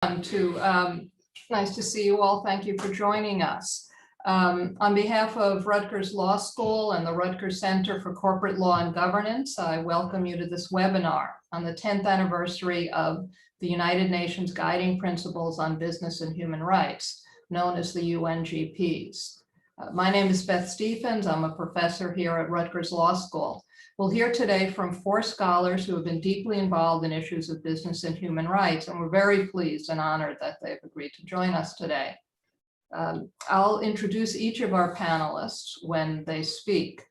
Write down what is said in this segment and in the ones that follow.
Nice to see you all. Thank you for joining us. On behalf of Rutgers Law School and the Rutgers Center for Corporate Law and Governance, I welcome you to this webinar on the 10th anniversary of the United Nations Guiding Principles on Business and Human Rights, known as the UNGPs. My name is Beth Stephens. I'm a professor here at Rutgers Law School. We'll hear today from 4 scholars who have been deeply involved in issues of business and human rights, and we're very pleased and honored that they've agreed to join us today. I'll introduce each of our panelists when they speak.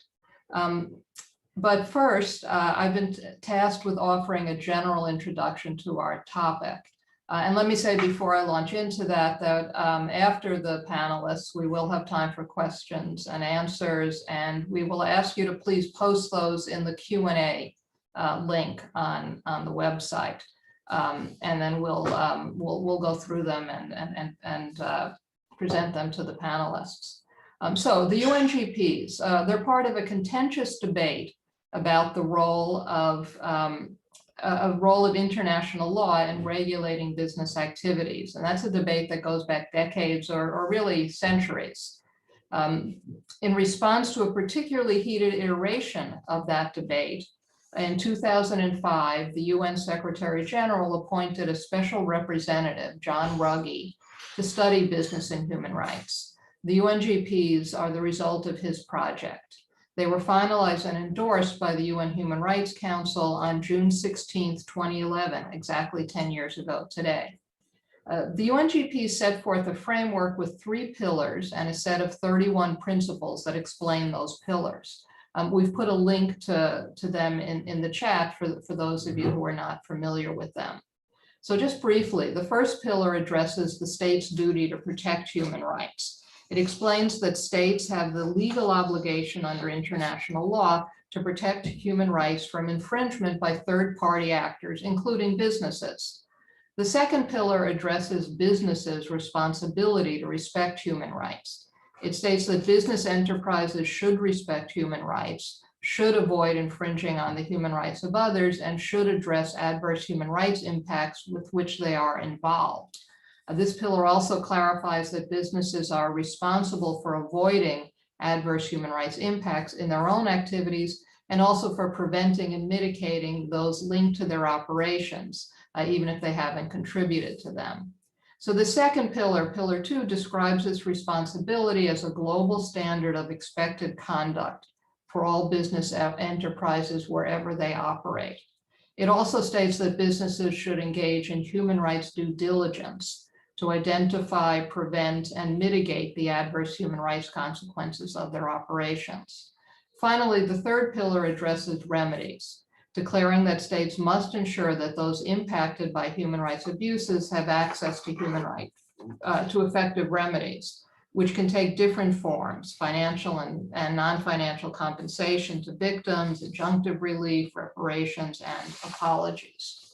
But first, I've been tasked with offering a general introduction to our topic. And let me say before I launch into that, after the panelists, we will have time for questions and answers, and we will ask you to please post those in the Q&A link on the website. And then we'll go through them and present them to the panelists. So the UNGPs, they're part of a contentious debate about the role of international law in regulating business activities. And that's a debate that goes back decades or really centuries. In response to a particularly heated iteration of that debate, in 2005, the UN Secretary General appointed a special representative, John Ruggie, to study business and human rights. The UNGPs are the result of his project. They were finalized and endorsed by the UN Human Rights Council on June 16, 2011, exactly 10 years ago today. The UNGPs set forth a framework with 3 pillars and a set of 31 principles that explain those pillars. We've put a link to them in the chat for those of you who are not familiar with them. So just briefly, the first pillar addresses the state's duty to protect human rights. It explains that states have the legal obligation under international law to protect human rights from infringement by third-party actors, including businesses. The second pillar addresses businesses' responsibility to respect human rights. It states that business enterprises should respect human rights, should avoid infringing on the human rights of others, and should address adverse human rights impacts with which they are involved. This pillar also clarifies that businesses are responsible for avoiding adverse human rights impacts in their own activities and also for preventing and mitigating those linked to their operations, even if they haven't contributed to them. So the second pillar, pillar 2, describes its responsibility as a global standard of expected conduct for all business enterprises wherever they operate. It also states that businesses should engage in human rights due diligence to identify, prevent, and mitigate the adverse human rights consequences of their operations. Finally, the third pillar addresses remedies, declaring that states must ensure that those impacted by human rights abuses have access to to effective remedies, which can take different forms: financial and non-financial compensation to victims, injunctive relief, reparations, and apologies.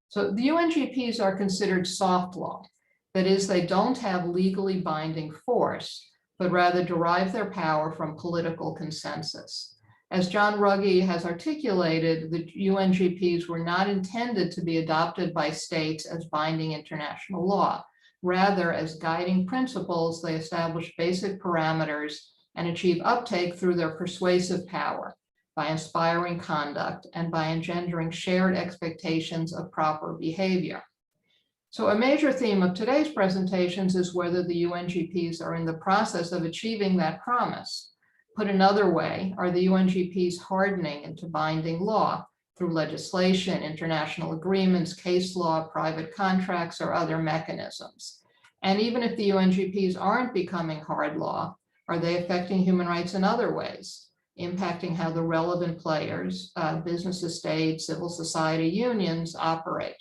So the UNGPs are considered soft law. That is, they don't have legally binding force, but rather derive their power from political consensus. As John Ruggie has articulated, the UNGPs were not intended to be adopted by states as binding international law. Rather, as guiding principles, they establish basic parameters and achieve uptake through their persuasive power, by inspiring conduct and by engendering shared expectations of proper behavior. So a major theme of today's presentations is whether the UNGPs are in the process of achieving that promise. Put another way, are the UNGPs hardening into binding law through legislation, international agreements, case law, private contracts, or other mechanisms? And even if the UNGPs aren't becoming hard law, are they affecting human rights in other ways, impacting how the relevant players, businesses, states, civil society, unions operate?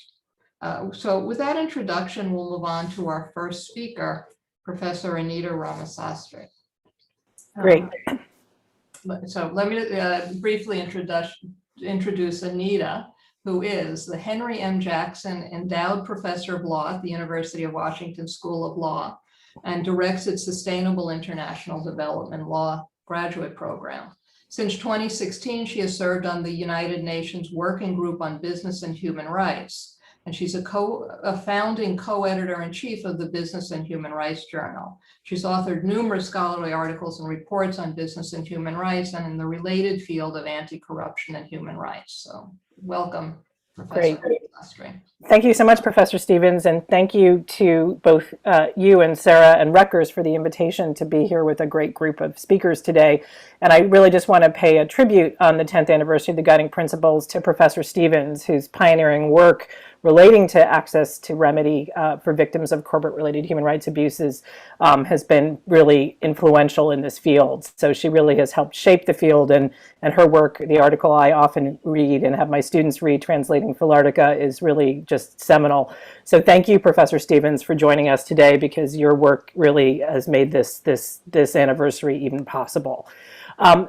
So with that introduction, we'll move on to our first speaker, Professor Anita Ramasastry. Great. So let me briefly introduce Anita, who is the Henry M. Jackson Endowed Professor of Law at the University of Washington School of Law and directs its Sustainable International Development Law graduate program. Since 2016, she has served on the United Nations Working Group on Business and Human Rights. and she's a founding co-editor-in-chief of the Business and Human Rights Journal. She's authored numerous scholarly articles and reports on business and human rights and in the related field of anti-corruption and human rights. So welcome, Professor Ramasastry. Thank you so much, Professor Stevens, and thank you to both you and Sarah and Rutgers for the invitation to be here with a great group of speakers today. And I really just want to pay a tribute on the 10th anniversary of the Guiding Principles to Professor Stevens, whose pioneering work relating to access to remedy for victims of corporate-related human rights abuses has been really influential in this field. So she really has helped shape the field, and her work, the article I often read and have my students read, Translating Philartica, is really just seminal. So thank you, Professor Stevens, for joining us today, because your work really has made this anniversary even possible.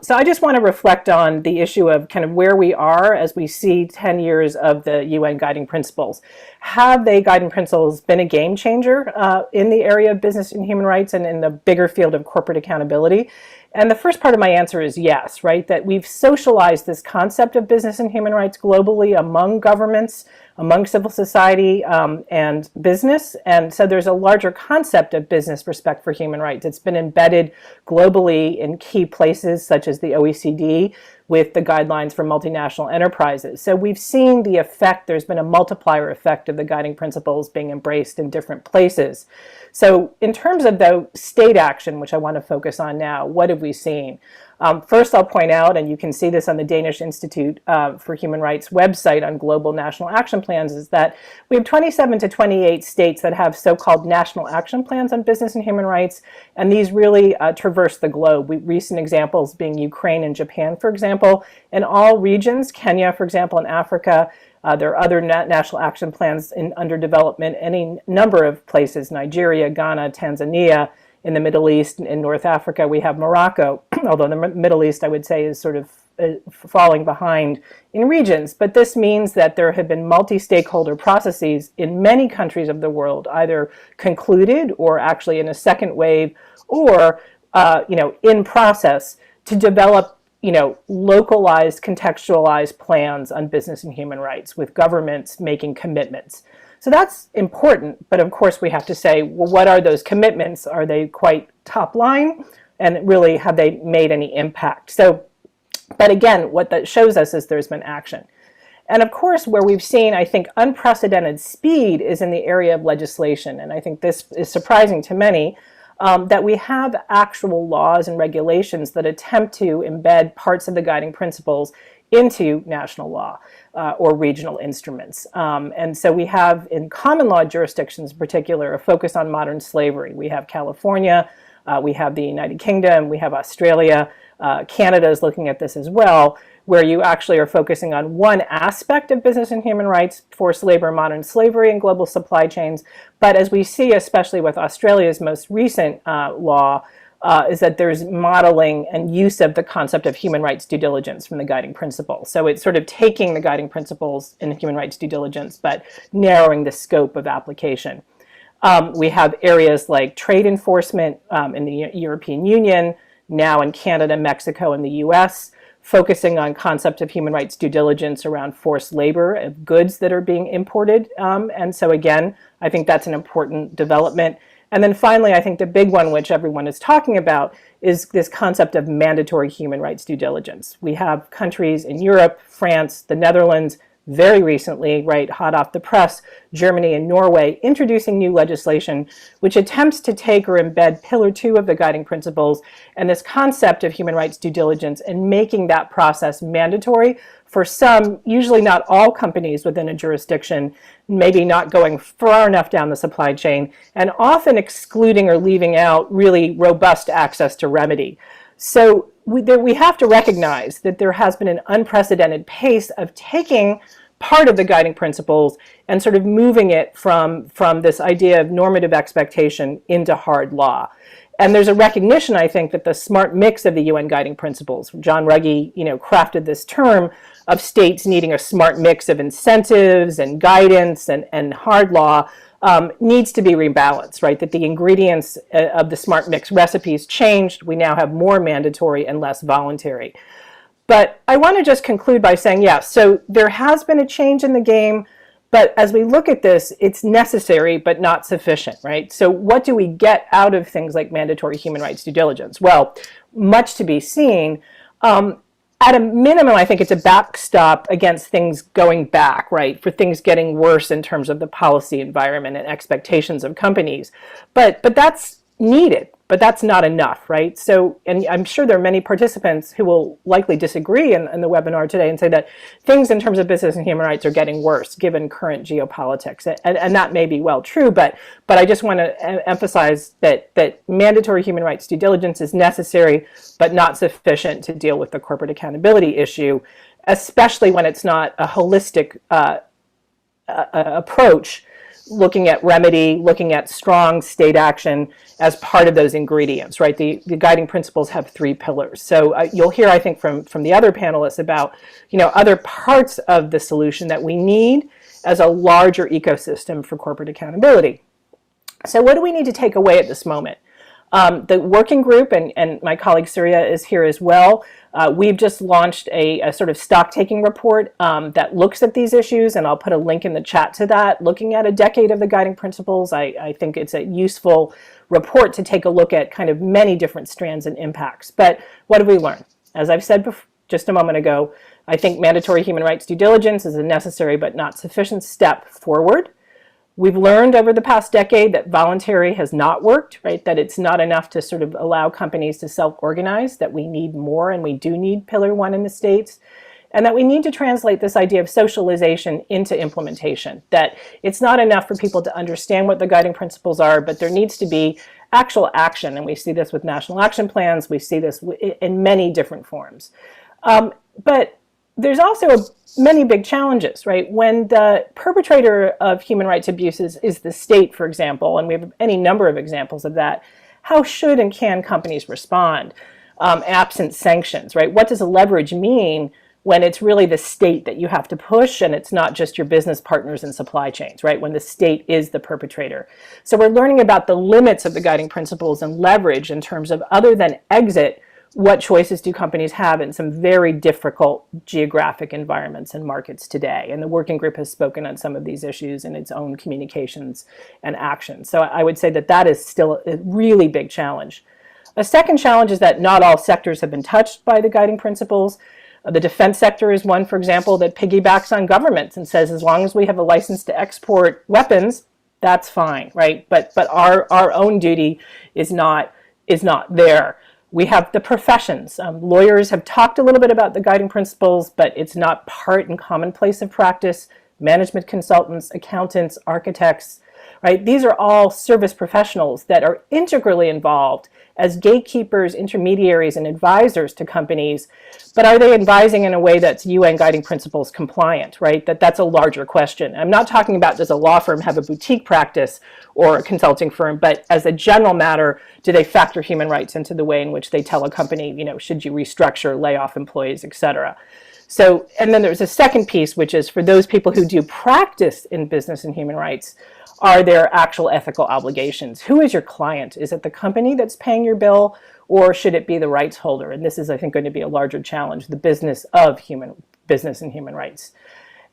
So I just want to reflect on the issue of kind of where we are as we see 10 years of the UN Guiding Principles. Have the Guiding Principles been a game changer in the area of business and human rights and in the bigger field of corporate accountability? And the first part of my answer is yes, right? That we've socialized this concept of business and human rights globally among governments, among civil society and business. And so there's a larger concept of business respect for human rights. It's been embedded globally in key places such as the OECD with the guidelines for multinational enterprises. So we've seen the effect, there's been a multiplier effect of the guiding principles being embraced in different places. So in terms of the state action, which I want to focus on now, what have we seen? First, I'll point out, and you can see this on the Danish Institute for Human Rights website on global national action plans, is that we have 27 to 28 states that have so-called national action plans on business and human rights, and these really traverse the globe. Recent examples being Ukraine and Japan, for example. In all regions, Kenya, for example, in Africa, there are other national action plans under development, any number of places, Nigeria, Ghana, Tanzania. In the Middle East, in North Africa, we have Morocco, although the Middle East, I would say, is sort of falling behind in regions. But this means that there have been multi-stakeholder processes in many countries of the world, either concluded or actually in a second wave, or in process to develop localized, contextualized plans on business and human rights with governments making commitments. So that's important, but of course we have to say, well, what are those commitments? Are they quite top line? And really, have they made any impact? So, but again, what that shows us is there's been action. And of course, where we've seen, I think, unprecedented speed is in the area of legislation. And I think this is surprising to many, that we have actual laws and regulations that attempt to embed parts of the guiding principles into national law or regional instruments. And so we have, in common law jurisdictions in particular, a focus on modern slavery. We have California, we have the United Kingdom, we have Australia, Canada is looking at this as well, where you actually are focusing on one aspect of business and human rights, forced labor, modern slavery, and global supply chains. But as we see, especially with Australia's most recent law, is that there's modeling and use of the concept of human rights due diligence from the guiding principles. So it's sort of taking the guiding principles in human rights due diligence, but narrowing the scope of application. We have areas like trade enforcement in the European Union, now in Canada, Mexico, and the US, focusing on concept of human rights due diligence around forced labor of goods that are being imported. And so again, I think that's an important development. And then finally, I think the big one, which everyone is talking about, is this concept of mandatory human rights due diligence. We have countries in Europe, France, the Netherlands, very recently, right, hot off the press, Germany and Norway, introducing new legislation which attempts to take or embed Pillar 2 of the guiding principles and this concept of human rights due diligence and making that process mandatory for some, usually not all companies within a jurisdiction, maybe not going far enough down the supply chain, and often excluding or leaving out really robust access to remedy. So we have to recognize that there has been an unprecedented pace of taking part of the guiding principles and sort of moving it from this idea of normative expectation into hard law. And there's a recognition, I think, that the smart mix of the UN guiding principles, John Ruggie, crafted this term of states needing a smart mix of incentives and guidance and hard law, needs to be rebalanced, right? That the ingredients of the smart mix recipes changed. We now have more mandatory and less voluntary. But I want to just conclude by saying, yes, so there has been a change in the game, But as we look at this, it's necessary but not sufficient, right? So what do we get out of things like mandatory human rights due diligence? Well, much to be seen. At a minimum, I think it's a backstop against things going back, right? For things getting worse in terms of the policy environment and expectations of companies. But that's needed, but that's not enough, right? So, and I'm sure there are many participants who will likely disagree in the webinar today and say that things in terms of business and human rights are getting worse given current geopolitics. And that may be well true, but I just want to emphasize that mandatory human rights due diligence is necessary, but not sufficient to deal with the corporate accountability issue, especially when it's not a holistic approach, looking at remedy, looking at strong state action as part of those ingredients, right? The guiding principles have 3 pillars. So you'll hear, I think, from the other panelists about, other parts of the solution that we need as a larger ecosystem for corporate accountability. So what do we need to take away at this moment? The working group, and my colleague Surya is here as well, we've just launched a sort of stock-taking report that looks at these issues, and I'll put a link in the chat to that, looking at a decade of the guiding principles. I think it's a useful report to take a look at kind of many different strands and impacts. But what have we learned? As I've said just a moment ago, I think mandatory human rights due diligence is a necessary but not sufficient step forward. We've learned over the past decade that voluntary has not worked, right? That it's not enough to sort of allow companies to self-organize, that we need more, and we do need Pillar 1 in the states, and that we need to translate this idea of socialization into implementation, that it's not enough for people to understand what the guiding principles are, but there needs to be actual action, and we see this with national action plans, we see this in many different forms. But there's also many big challenges, right? When the perpetrator of human rights abuses is the state, for example, and we have any number of examples of that, how should and can companies respond absent sanctions, right? What does leverage mean when it's really the state that you have to push and it's not just your business partners and supply chains, right? When the state is the perpetrator. So we're learning about the limits of the guiding principles and leverage in terms of, other than exit, what choices do companies have in some very difficult geographic environments and markets today? And the working group has spoken on some of these issues in its own communications and actions. So I would say that is still a really big challenge. A second challenge is that not all sectors have been touched by the guiding principles. The defense sector is one, for example, that piggybacks on governments and says, as long as we have a license to export weapons, that's fine, right? But our own duty is not there. We have the professions. Lawyers have talked a little bit about the guiding principles, but it's not part and commonplace of practice. Management consultants, accountants, architects, right? These are all service professionals that are integrally involved as gatekeepers, intermediaries, and advisors to companies. But are they advising in a way that's UN guiding principles compliant, right? That's a larger question. I'm not talking about, does a law firm have a boutique practice or a consulting firm, but as a general matter, do they factor human rights into the way in which they tell a company, should you restructure, lay off employees, et cetera? So, and then there's a second piece, which is for those people who do practice in business and human rights, are there actual ethical obligations? Who is your client? Is it the company that's paying your bill, or should it be the rights holder? And this is, I think, going to be a larger challenge, the business of business and human rights.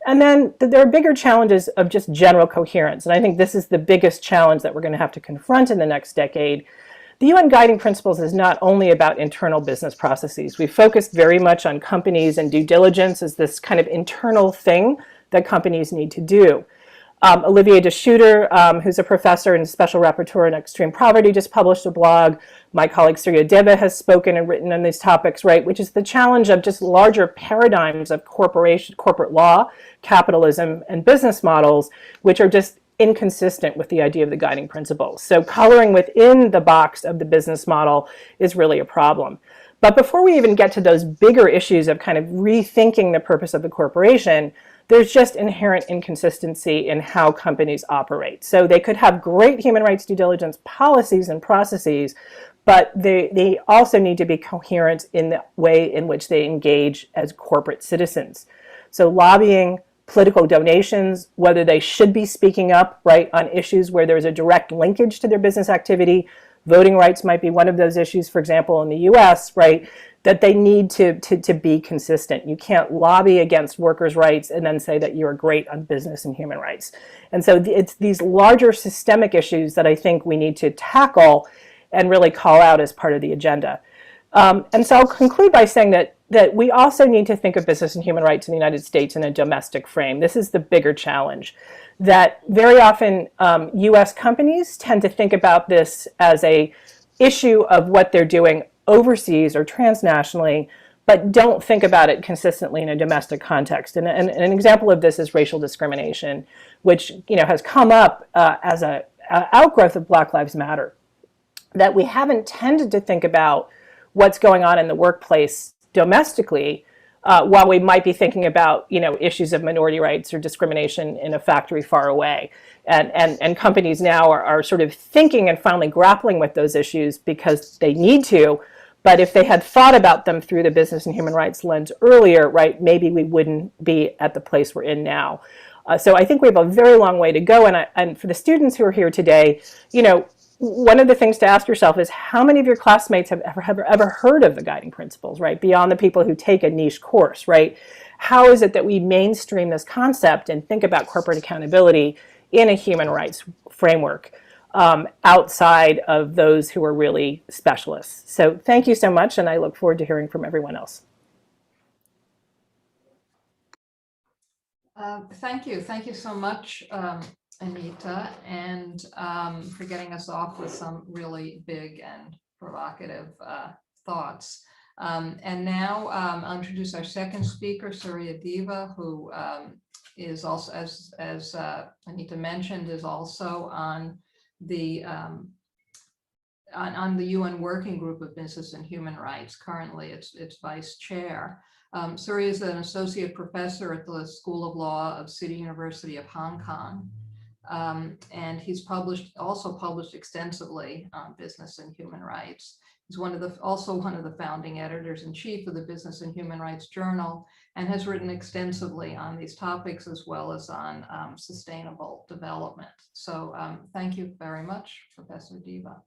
And then there are bigger challenges of just general coherence. And I think this is the biggest challenge that we're going to have to confront in the next decade. The UN Guiding Principles is not only about internal business processes. We focused very much on companies and due diligence as this kind of internal thing that companies need to do. Olivier de Schutter, who's a professor and special rapporteur in extreme poverty, just published a blog. My colleague Surya Deva has spoken and written on these topics, right, which is the challenge of just larger paradigms of corporate law, capitalism, and business models, which are just inconsistent with the idea of the guiding principles. So coloring within the box of the business model is really a problem. But before we even get to those bigger issues of kind of rethinking the purpose of the corporation, there's just inherent inconsistency in how companies operate. So they could have great human rights due diligence policies and processes, but they also need to be coherent in the way in which they engage as corporate citizens. So lobbying, political donations, whether they should be speaking up, right, on issues where there's a direct linkage to their business activity, Voting rights might be one of those issues, for example, in the US, right? That they need to be consistent. You can't lobby against workers' rights and then say that you're great on business and human rights. And so it's these larger systemic issues that I think we need to tackle and really call out as part of the agenda. And so I'll conclude by saying that we also need to think of business and human rights in the United States in a domestic frame. This is the bigger challenge. That very often US companies tend to think about this as a issue of what they're doing overseas or transnationally, but don't think about it consistently in a domestic context. And an example of this is racial discrimination, which has come up as an outgrowth of Black Lives Matter. That we haven't tended to think about what's going on in the workplace domestically, while we might be thinking about issues of minority rights or discrimination in a factory far away. And companies now are sort of thinking and finally grappling with those issues because they need to. But if they had thought about them through the business and human rights lens earlier, right, maybe we wouldn't be at the place we're in now. So I think we have a very long way to go. And for the students who are here today, one of the things to ask yourself is how many of your classmates have ever heard of the guiding principles, right? Beyond the people who take a niche course, right? How is it that we mainstream this concept and think about corporate accountability in a human rights framework outside of those who are really specialists? So thank you so much, and I look forward to hearing from everyone else. Thank you. Thank you so much, Anita, and for getting us off with some really big and provocative thoughts. And now I'll introduce our second speaker, Surya Deva, who is also, as Anita mentioned, is also on the UN Working Group of Business and Human Rights. Currently, it's vice chair. Surya is an associate professor at the School of Law of City University of Hong Kong. And he's also published extensively on business and human rights. He's also one of the founding editors-in-chief of the Business and Human Rights Journal, and has written extensively on these topics as well as on sustainable development. So thank you very much, Professor Deva.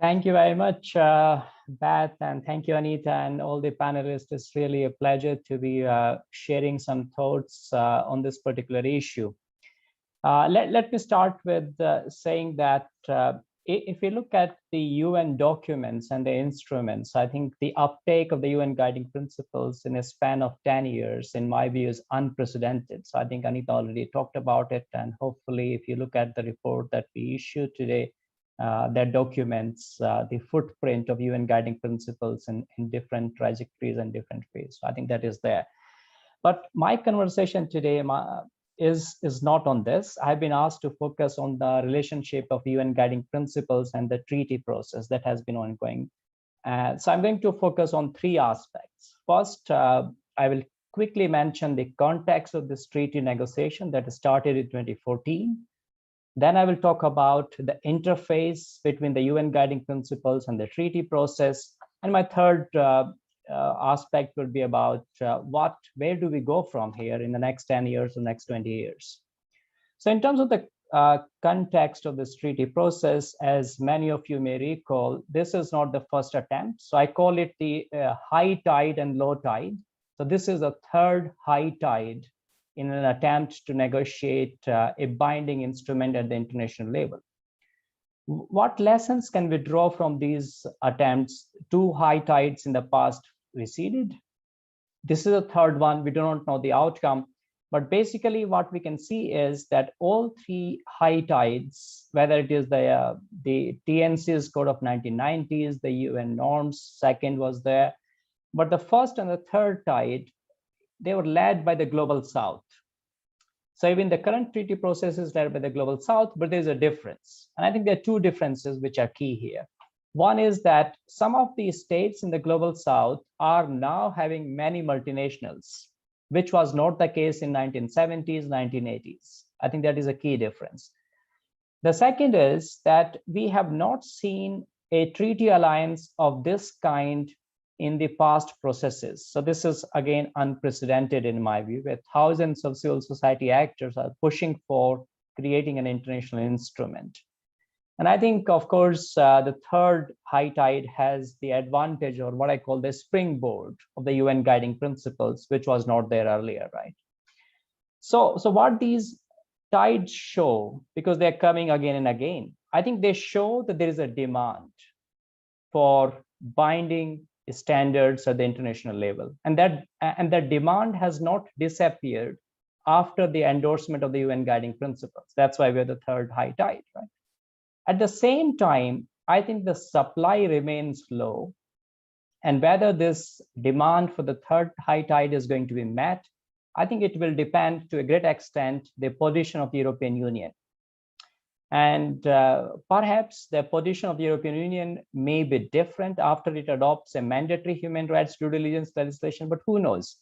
Thank you very much, Beth, and thank you, Anita, and all the panelists. It's really a pleasure to be sharing some thoughts on this particular issue. Let me start with saying that if we look at the UN documents and the instruments, I think the uptake of the UN guiding principles in a span of 10 years, in my view, is unprecedented. So I think Anita already talked about it, and hopefully if you look at the report that we issued today, that documents the footprint of UN guiding principles in different trajectories and different ways. So I think that is there. But my conversation today is not on this. I've been asked to focus on the relationship of UN guiding principles and the treaty process that has been ongoing. So I'm going to focus on three aspects. First, I will quickly mention the context of this treaty negotiation that started in 2014. Then I will talk about the interface between the UN guiding principles and the treaty process. And my third aspect will be about where do we go from here in the next 10 years or next 20 years. So in terms of the context of this treaty process, as many of you may recall, this is not the first attempt. So I call it the high tide and low tide. So this is a third high tide in an attempt to negotiate a binding instrument at the international level. What lessons can we draw from these attempts? Two high tides in the past receded. This is a third one. We do not know the outcome. But basically what we can see is that all three high tides, whether it is the TNC's Code of 1990s, the UN norms, second was there, but the first and the third tide, they were led by the Global South. So even the current treaty process is led by the Global South, but there's a difference. And I think there are two differences which are key here. One is that some of these states in the Global South are now having many multinationals, which was not the case in 1970s, 1980s. I think that is a key difference. The second is that we have not seen a treaty alliance of this kind in the past processes. So this is again unprecedented in my view, where thousands of civil society actors are pushing for creating an international instrument. And I think, of course, the third high tide has the advantage, or what I call the springboard of the UN guiding principles, which was not there earlier, right? So what these tides show, because they're coming again and again, I think they show that there is a demand for binding standards at the international level, and that demand has not disappeared after the endorsement of the UN guiding principles. That's why we're the third high tide, right? At the same time, I think the supply remains low, and whether this demand for the third high tide is going to be met, I think it will depend to a great extent the position of the European Union. And perhaps the position of the European Union may be different after it adopts a mandatory human rights due diligence legislation, but who knows?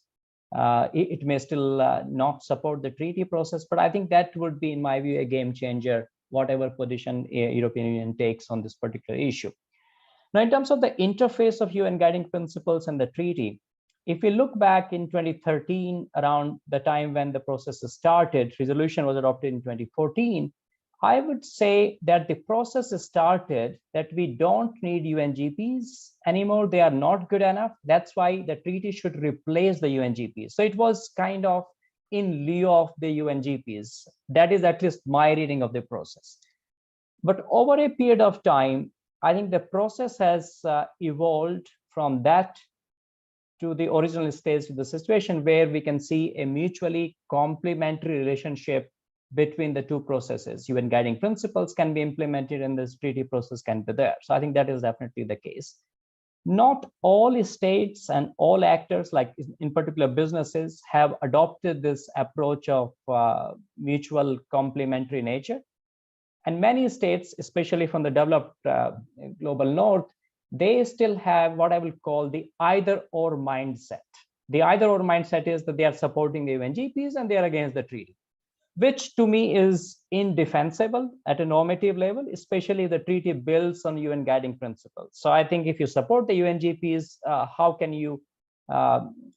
It may still not support the treaty process, but I think that would be, in my view, a game changer, whatever position European Union takes on this particular issue. Now, in terms of the interface of UN guiding principles and the treaty, if we look back in 2013, around the time when the process started, resolution was adopted in 2014, I would say that the process started that we don't need UNGPs anymore. They are not good enough. That's why the treaty should replace the UNGPs. So it was kind of in lieu of the UNGPs. That is at least my reading of the process. But over a period of time, I think the process has evolved from that to the original stage, to the situation where we can see a mutually complementary relationship between the two processes. UN guiding principles can be implemented and this treaty process can be there. So I think that is definitely the case. Not all states and all actors, like in particular businesses, have adopted this approach of mutual complementary nature. And many states, especially from the developed global north, they still have what I will call the either or mindset. The either or mindset is that they are supporting the UNGPs and they are against the treaty, which to me is indefensible at a normative level, especially the treaty builds on UN guiding principles. So I think if you support the UNGPs, how can you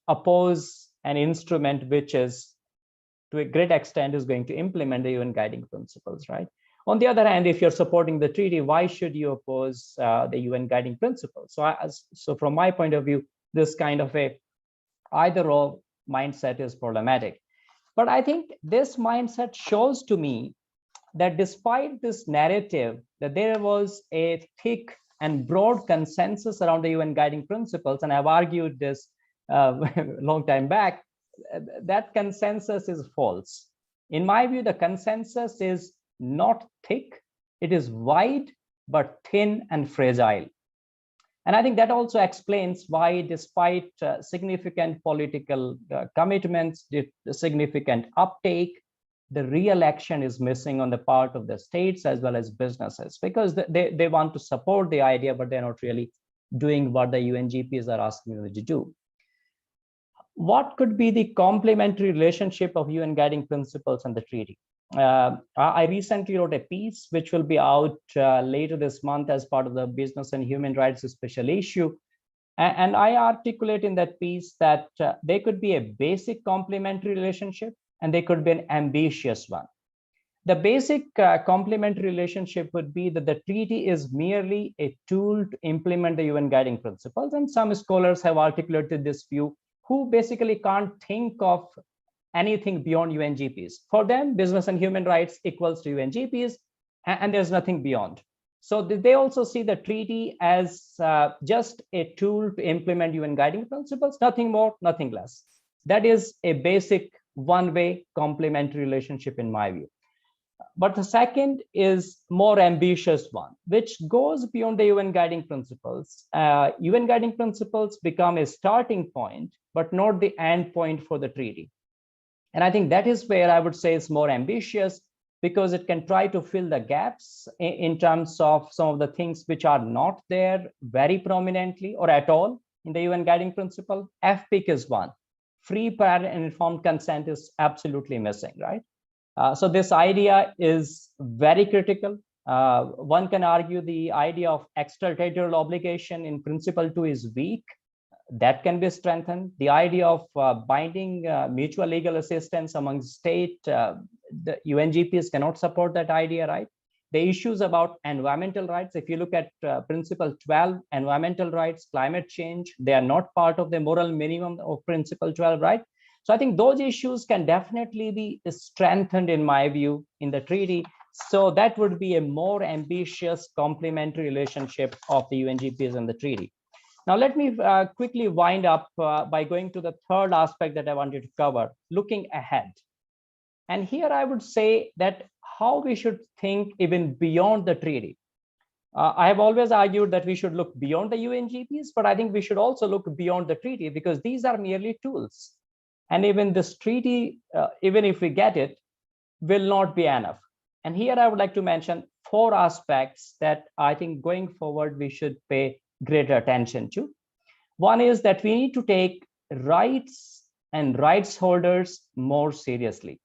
oppose an instrument which is to a great extent is going to implement the UN guiding principles, right? On the other hand, if you're supporting the treaty, why should you oppose the UN guiding principles? So from my point of view, this kind of a either or mindset is problematic. But I think this mindset shows to me that despite this narrative that there was a thick and broad consensus around the UN guiding principles, and I've argued this a long time back, that consensus is false. In my view, the consensus is not thick, it is wide, but thin and fragile. And I think that also explains why, despite significant political commitments, significant uptake, the real action is missing on the part of the states as well as businesses, because they want to support the idea, but they're not really doing what the UNGPs are asking them to do. What could be the complementary relationship of UN guiding principles and the treaty? I recently wrote a piece which will be out later this month as part of the Business and Human Rights special issue. And I articulate in that piece that there could be a basic complementary relationship and there could be an ambitious one. The basic complementary relationship would be that the treaty is merely a tool to implement the UN guiding principles. And some scholars have articulated this view who basically can't think of anything beyond UNGPs. For them, business and human rights equals to UNGPs, and there's nothing beyond. So they also see the treaty as just a tool to implement UN guiding principles, nothing more, nothing less. That is a basic one-way complementary relationship in my view. But the second is more ambitious one, which goes beyond the UN guiding principles. UN guiding principles become a starting point, but not the end point for the treaty. And I think that is where I would say it's more ambitious, because it can try to fill the gaps in terms of some of the things which are not there very prominently or at all in the UN guiding principle. FPIC is one. Free, prior, and informed consent is absolutely missing, right? So this idea is very critical. One can argue the idea of extraterritorial obligation in Principle 2 is weak. That can be strengthened. The idea of binding mutual legal assistance among state, the UNGPs cannot support that idea, right? the issues about environmental rights. If you look at Principle 12, environmental rights, climate change, they are not part of the moral minimum of Principle 12, right? So I think those issues can definitely be strengthened, in my view, in the treaty. So that would be a more ambitious complementary relationship of the UNGPs and the treaty. Now, let me quickly wind up by going to the third aspect that I wanted to cover, looking ahead. And here I would say that how we should think even beyond the treaty. I have always argued that we should look beyond the UNGPs, but I think we should also look beyond the treaty, because these are merely tools. And even this treaty, even if we get it, will not be enough. And here I would like to mention 4 aspects that I think going forward we should pay greater attention to. One is that we need to take rights and rights holders more seriously.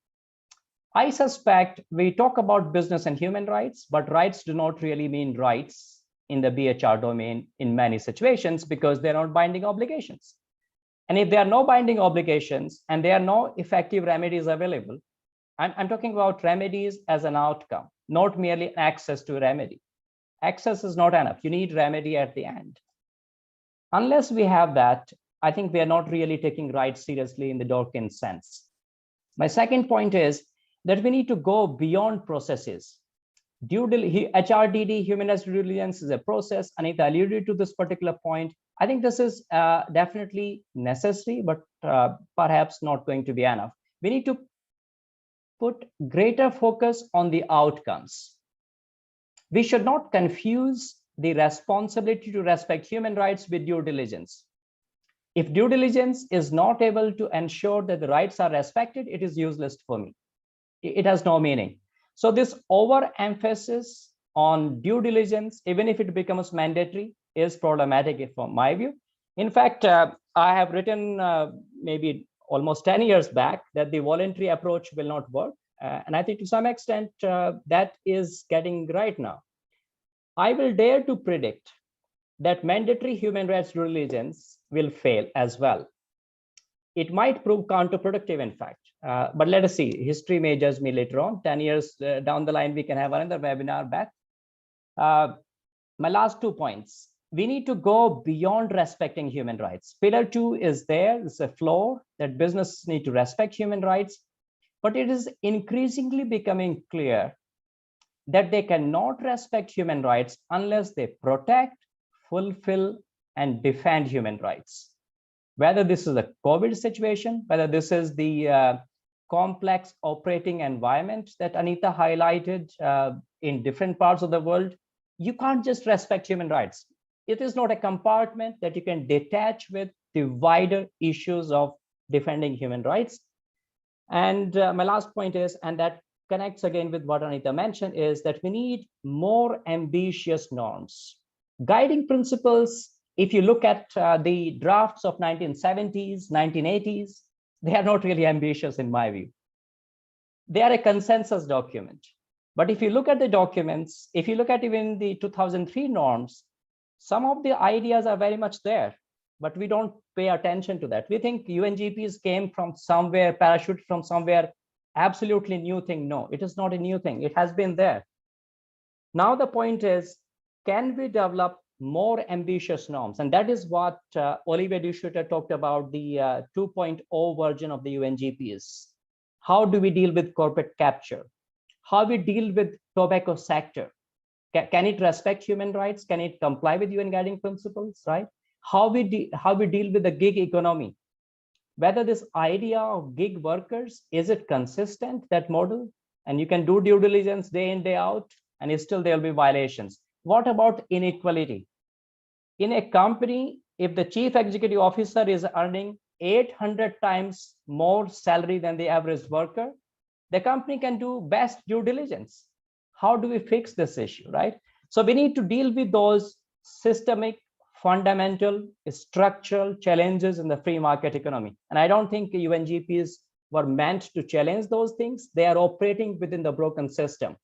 I suspect we talk about business and human rights, but rights do not really mean rights in the BHR domain in many situations, because they're not binding obligations. And if there are no binding obligations and there are no effective remedies available, I'm talking about remedies as an outcome, not merely access to remedy. Access is not enough. You need remedy at the end. Unless we have that, I think we are not really taking rights seriously in the Dawkins sense. My second point is that we need to go beyond processes. HRDD, human rights due diligence, is a process. Anita alluded to this particular point. I think this is definitely necessary, but perhaps not going to be enough. We need to put greater focus on the outcomes. We should not confuse the responsibility to respect human rights with due diligence. If due diligence is not able to ensure that the rights are respected, it is useless for me. It has no meaning. So this overemphasis on due diligence, even if it becomes mandatory, is problematic from my view. In fact, I have written maybe almost 10 years back that the voluntary approach will not work. And I think to some extent that is getting right now. I will dare to predict that mandatory human rights due diligence will fail as well. It might prove counterproductive, in fact. But let us see. History may judge me later on. 10 years down the line, we can have another webinar back. My last 2 points. We need to go beyond respecting human rights. Pillar 2 is there. It's a floor that businesses need to respect human rights. But it is increasingly becoming clear that they cannot respect human rights unless they protect, fulfill, and defend human rights. Whether this is a COVID situation, whether this is the complex operating environment that Anita highlighted in different parts of the world, you can't just respect human rights. It is not a compartment that you can detach with the wider issues of defending human rights. And my last point is, and that connects again with what Anita mentioned, is that we need more ambitious norms. Guiding principles, if you look at the drafts of 1970s, 1980s, they are not really ambitious in my view. They are a consensus document. But if you look at the documents, if you look at even the 2003 norms, some of the ideas are very much there, but we don't pay attention to that. We think UNGPs came from somewhere, parachuted from somewhere, absolutely new thing. No, it is not a new thing. It has been there. Now the point is, can we develop more ambitious norms? And that is what Olivier Duchâtel talked about, the 2.0 version of the UNGPs. How do we deal with corporate capture? How we deal with tobacco sector? Can it respect human rights? Can it comply with UN guiding principles, right? How we deal with the gig economy? Whether this idea of gig workers, is it consistent, that model? And you can do due diligence day in, day out, and still there'll be violations. What about inequality? In a company, if the chief executive officer is earning 800 times more salary than the average worker, the company can do best due diligence. How do we fix this issue, right? So we need to deal with those systemic, fundamental, structural challenges in the free market economy. And I don't think UNGPs were meant to challenge those things. They are operating within the broken system.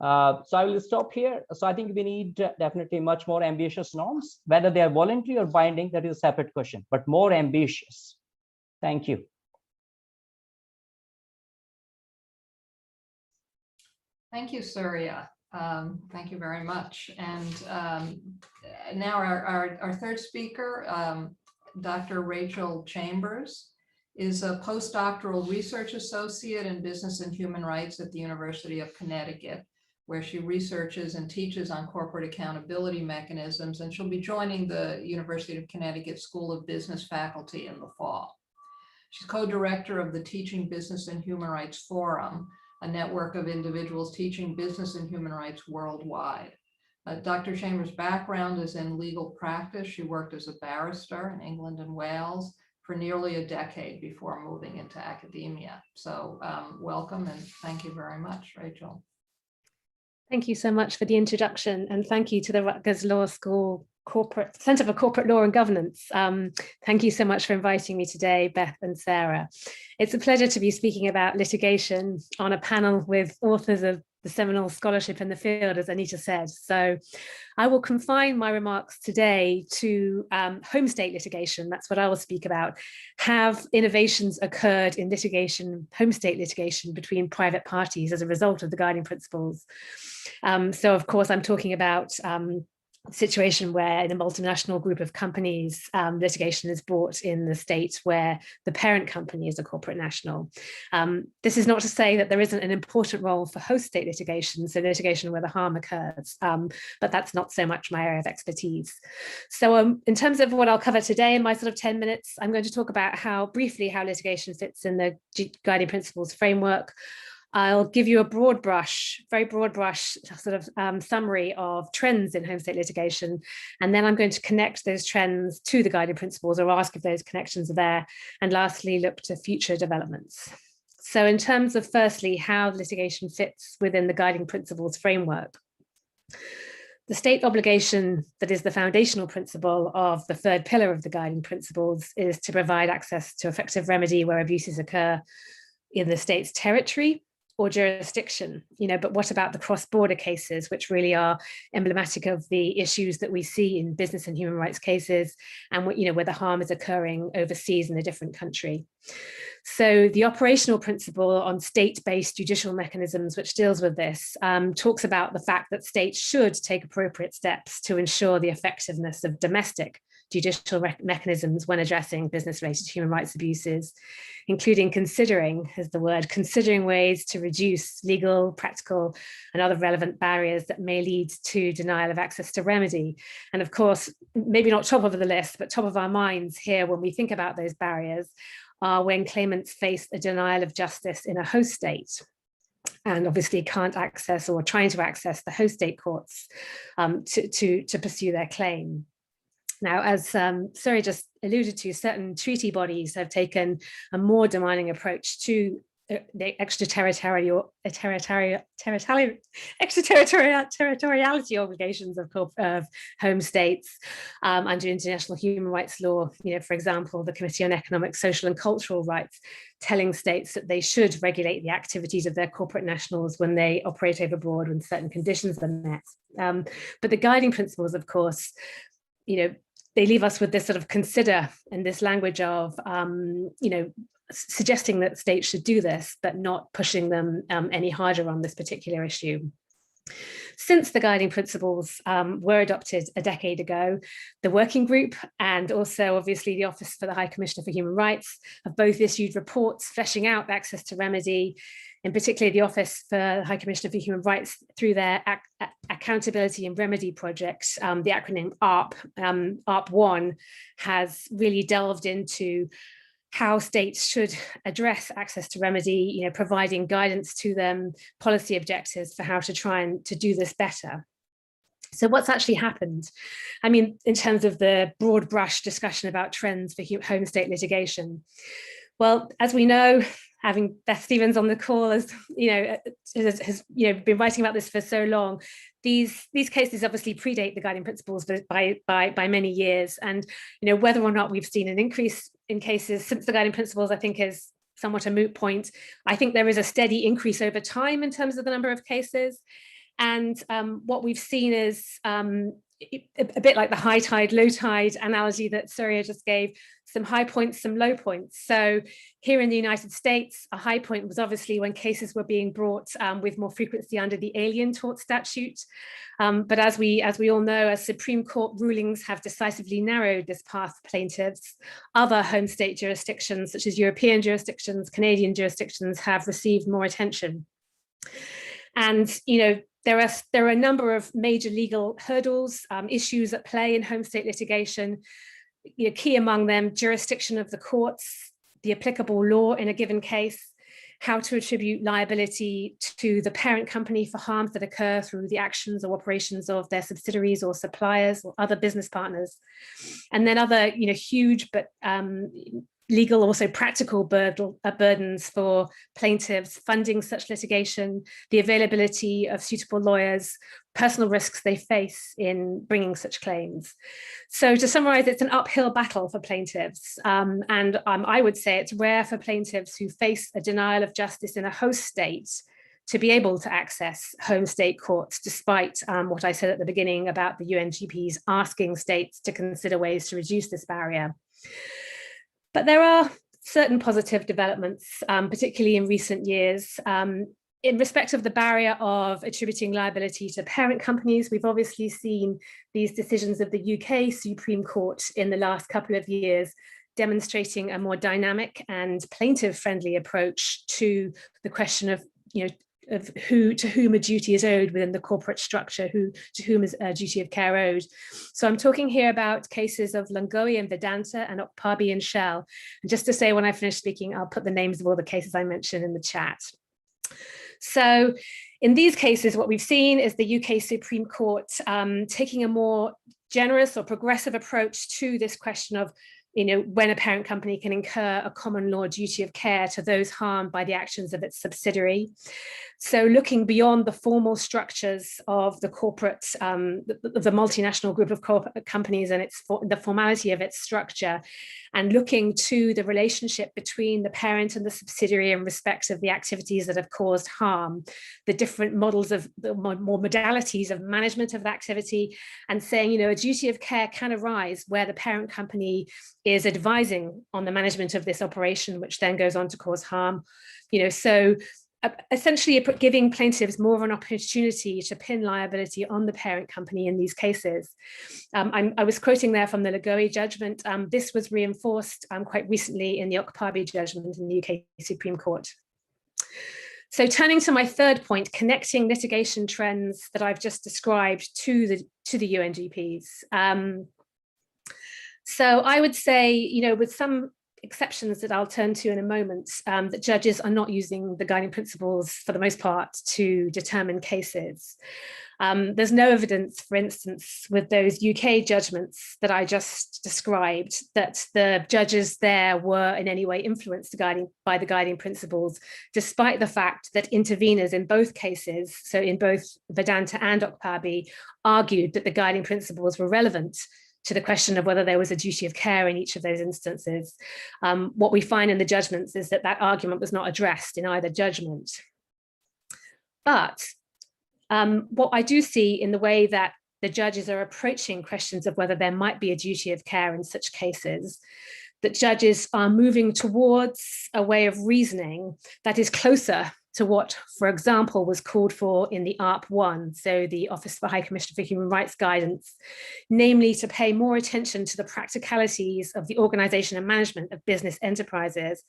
So I will stop here. So I think we need definitely much more ambitious norms, whether they are voluntary or binding, that is a separate question, but more ambitious. Thank you. Thank you, Surya. Thank you very much. And now our third speaker, Dr. Rachel Chambers, is a postdoctoral research associate in business and human rights at the University of Connecticut, where she researches and teaches on corporate accountability mechanisms, and she'll be joining the University of Connecticut School of Business faculty in the fall. She's co-director of the Teaching Business and Human Rights Forum, a network of individuals teaching business and human rights worldwide. Dr. Chambers' background is in legal practice. She worked as a barrister in England and Wales for nearly a decade before moving into academia. So welcome and thank you very much, Rachel. Thank you so much for the introduction, and thank you to the Rutgers Law School Center for Corporate Law and Governance. Thank you so much for inviting me today, Beth and Sarah. It's a pleasure to be speaking about litigation on a panel with authors of the seminal scholarship in the field, as Anita said. So I will confine my remarks today to home state litigation. That's what I will speak about. Have innovations occurred in litigation, home state litigation between private parties as a result of the guiding principles? So of course, I'm talking about situation where in a multinational group of companies, litigation is brought in the state where the parent company is a corporate national. This is not to say that there isn't an important role for host state litigation, so litigation where the harm occurs, but that's not so much my area of expertise. So in terms of what I'll cover today in my sort of 10 minutes, I'm going to talk about briefly how litigation fits in the guiding principles framework. I'll give you a broad brush, very broad brush sort of summary of trends in home state litigation. And then I'm going to connect those trends to the guiding principles or ask if those connections are there. And lastly, look to future developments. So in terms of firstly, how litigation fits within the guiding principles framework. The state obligation that is the foundational principle of the third pillar of the guiding principles is to provide access to effective remedy where abuses occur in the state's territory or jurisdiction, but what about the cross-border cases, which really are emblematic of the issues that we see in business and human rights cases, and where the harm is occurring overseas in a different country. So the operational principle on state-based judicial mechanisms, which deals with this, talks about the fact that states should take appropriate steps to ensure the effectiveness of domestic judicial mechanisms when addressing business-related human rights abuses, including considering ways to reduce legal, practical, and other relevant barriers that may lead to denial of access to remedy. And of course, maybe not top of the list, but top of our minds here when we think about those barriers are when claimants face a denial of justice in a host state, and obviously can't access or trying to access the host state courts to pursue their claim. Now, as Surya just alluded to, certain treaty bodies have taken a more demanding approach to the extraterritoriality obligations of home states under international human rights law. For example, the Committee on Economic, Social and Cultural Rights telling states that they should regulate the activities of their corporate nationals when they operate overboard when certain conditions are met. But the guiding principles, of course, they leave us with this sort of consider and this language of, suggesting that states should do this, but not pushing them any harder on this particular issue. Since the guiding principles were adopted a decade ago, the working group and also obviously the Office for the High Commissioner for Human Rights have both issued reports fleshing out access to remedy, in particular the Office for the High Commissioner for Human Rights through their Accountability and Remedy Project, the acronym ARP, ARP1 has really delved into how states should address access to remedy, providing guidance to them, policy objectives for how to try and to do this better. So what's actually happened? I mean, in terms of the broad brush discussion about trends for home state litigation. Well, as we know, having Beth Stevens on the call has been writing about this for so long. These cases obviously predate the guiding principles by many years, and whether or not we've seen an increase in cases since the guiding principles, I think is somewhat a moot point. I think there is a steady increase over time in terms of the number of cases, and what we've seen is a bit like the high tide, low tide analogy that Surya just gave, some high points, some low points. So here in the United States, a high point was obviously when cases were being brought with more frequency under the Alien Tort Statute. But as we all know, as Supreme Court rulings have decisively narrowed this path for plaintiffs, other home state jurisdictions, such as European jurisdictions, Canadian jurisdictions, have received more attention. And, there are a number of major legal hurdles, issues at play in home state litigation. Key among them, jurisdiction of the courts, the applicable law in a given case, how to attribute liability to the parent company for harms that occur through the actions or operations of their subsidiaries or suppliers or other business partners. And then other, huge but legal, also practical burdens for plaintiffs, funding such litigation, the availability of suitable lawyers, personal risks they face in bringing such claims. So to summarize, it's an uphill battle for plaintiffs. And I would say it's rare for plaintiffs who face a denial of justice in a host state to be able to access home state courts, despite what I said at the beginning about the UNGPs asking states to consider ways to reduce this barrier. But there are certain positive developments, particularly in recent years. In respect of the barrier of attributing liability to parent companies, we've obviously seen these decisions of the UK Supreme Court in the last couple of years demonstrating a more dynamic and plaintiff-friendly approach to the question of, to whom a duty is owed within the corporate structure, to whom is a duty of care owed. So I'm talking here about cases of Lungoy and Vedanta and Okpabi and Shell. And just to say, when I finish speaking, I'll put the names of all the cases I mentioned in the chat. So in these cases, what we've seen is the UK Supreme Court taking a more generous or progressive approach to this question of when a parent company can incur a common law duty of care to those harmed by the actions of its subsidiary. So looking beyond the formal structures of the corporate, the multinational group of corporate companies and the formality of its structure, and looking to the relationship between the parent and the subsidiary in respect of the activities that have caused harm, the different models of the more modalities of management of the activity, and saying, a duty of care can arise where the parent company is advising on the management of this operation, which then goes on to cause harm. So essentially giving plaintiffs more of an opportunity to pin liability on the parent company in these cases. I was quoting there from the Lungoy judgment. This was reinforced quite recently in the Okpabi judgment in the UK Supreme Court. So turning to my third point, connecting litigation trends that I've just described to the UNGPs. So I would say, with some exceptions that I'll turn to in a moment, that judges are not using the guiding principles for the most part to determine cases. There's no evidence, for instance, with those UK judgments that I just described, that the judges there were in any way influenced by the guiding principles, despite the fact that interveners in both cases, so in both Vedanta and Okpabi, argued that the guiding principles were relevant to the question of whether there was a duty of care in each of those instances. What we find in the judgments is that argument was not addressed in either judgment. But what I do see in the way that the judges are approaching questions of whether there might be a duty of care in such cases, that judges are moving towards a way of reasoning that is closer to what, for example, was called for in the ARP1, so the Office for High Commissioner for Human Rights guidance, namely to pay more attention to the practicalities of the organization and management of business enterprises,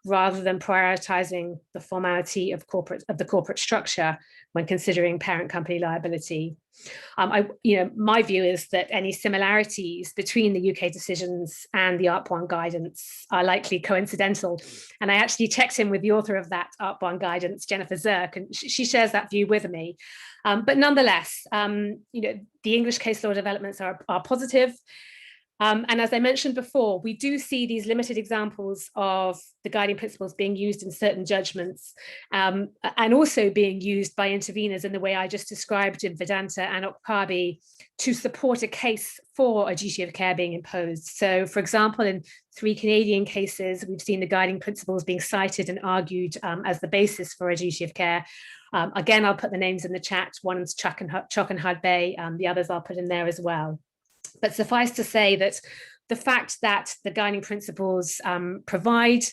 rather than prioritizing the formality of the corporate structure when considering parent company liability. My view is that any similarities between the UK decisions and the ARP1 guidance are likely coincidental. And I actually checked in with the author of that ARP1 guidance, Jennifer Zirk, and she shares that view with me. But nonetheless, the English case law developments are positive. And as I mentioned before, we do see these limited examples of the guiding principles being used in certain judgments, and also being used by interveners in the way I just described in Vedanta and Okpabi to support a case for a duty of care being imposed. So, for example, in 3 Canadian cases, we've seen the guiding principles being cited and argued as the basis for a duty of care. Again, I'll put the names in the chat. One's Chock and Hud Bay, the others I'll put in there as well. But suffice to say that the fact that the guiding principles provide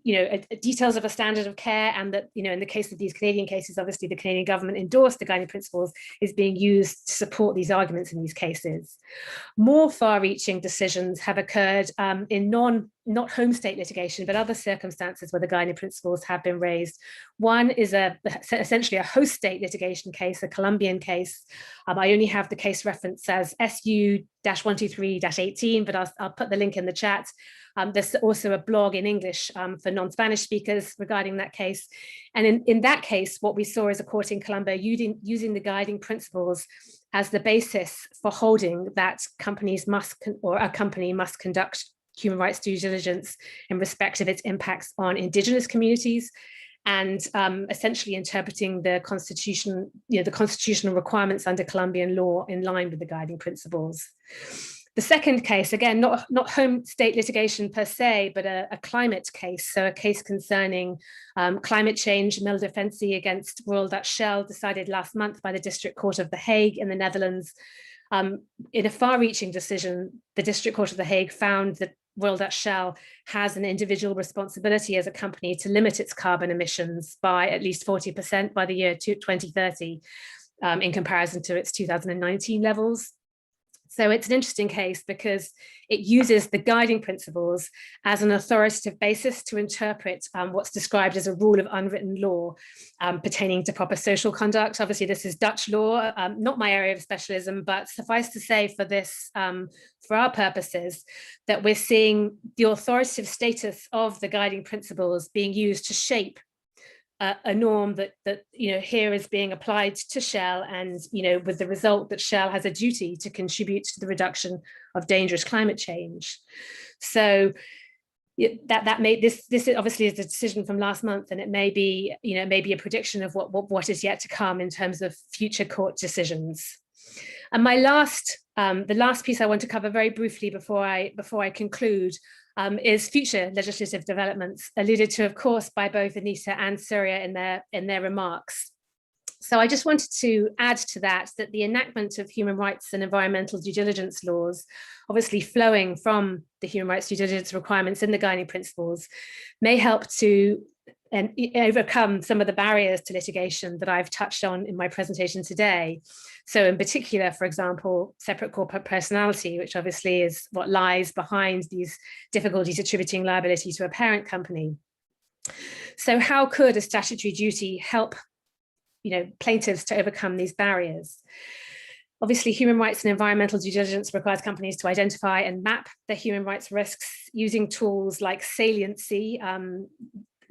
details of a standard of care, and that, in the case of these Canadian cases, obviously the Canadian government endorsed the guiding principles, is being used to support these arguments in these cases. More far-reaching decisions have occurred in not home state litigation, but other circumstances where the guiding principles have been raised. One is essentially a host state litigation case, a Colombian case. I only have the case reference as SU-123-18, but I'll put the link in the chat. There's also a blog in English for non-Spanish speakers regarding that case. And in that case, what we saw is a court in Colombia using the guiding principles as the basis for holding that a company must conduct human rights due diligence in respect of its impacts on indigenous communities, and essentially interpreting the constitution, the constitutional requirements under Colombian law in line with the guiding principles. The second case, again, not home state litigation per se, but a climate case. So a case concerning climate change, Mil Defensie against Royal Dutch Shell, decided last month by the District Court of The Hague in the Netherlands. In a far-reaching decision, the District Court of The Hague found that Royal Dutch Shell has an individual responsibility as a company to limit its carbon emissions by at least 40% by the year 2030 in comparison to its 2019 levels. So it's an interesting case because it uses the guiding principles as an authoritative basis to interpret what's described as a rule of unwritten law pertaining to proper social conduct. Obviously, this is Dutch law, not my area of specialism, but suffice to say for this, for our purposes, that we're seeing the authoritative status of the guiding principles being used to shape a norm that here is being applied to Shell, and with the result that Shell has a duty to contribute to the reduction of dangerous climate change. So that made this obviously is a decision from last month, and it may be a prediction of what is yet to come in terms of future court decisions. And the last piece I want to cover very briefly before I conclude is future legislative developments, alluded to, of course, by both Anita and Surya in their remarks. So I just wanted to add to that the enactment of human rights and environmental due diligence laws, obviously flowing from the human rights due diligence requirements in the guiding principles, may help to overcome some of the barriers to litigation that I've touched on in my presentation today. So in particular, for example, separate corporate personality, which obviously is what lies behind these difficulties attributing liability to a parent company. So how could a statutory duty help plaintiffs to overcome these barriers? Obviously, human rights and environmental due diligence requires companies to identify and map their human rights risks using tools like saliency,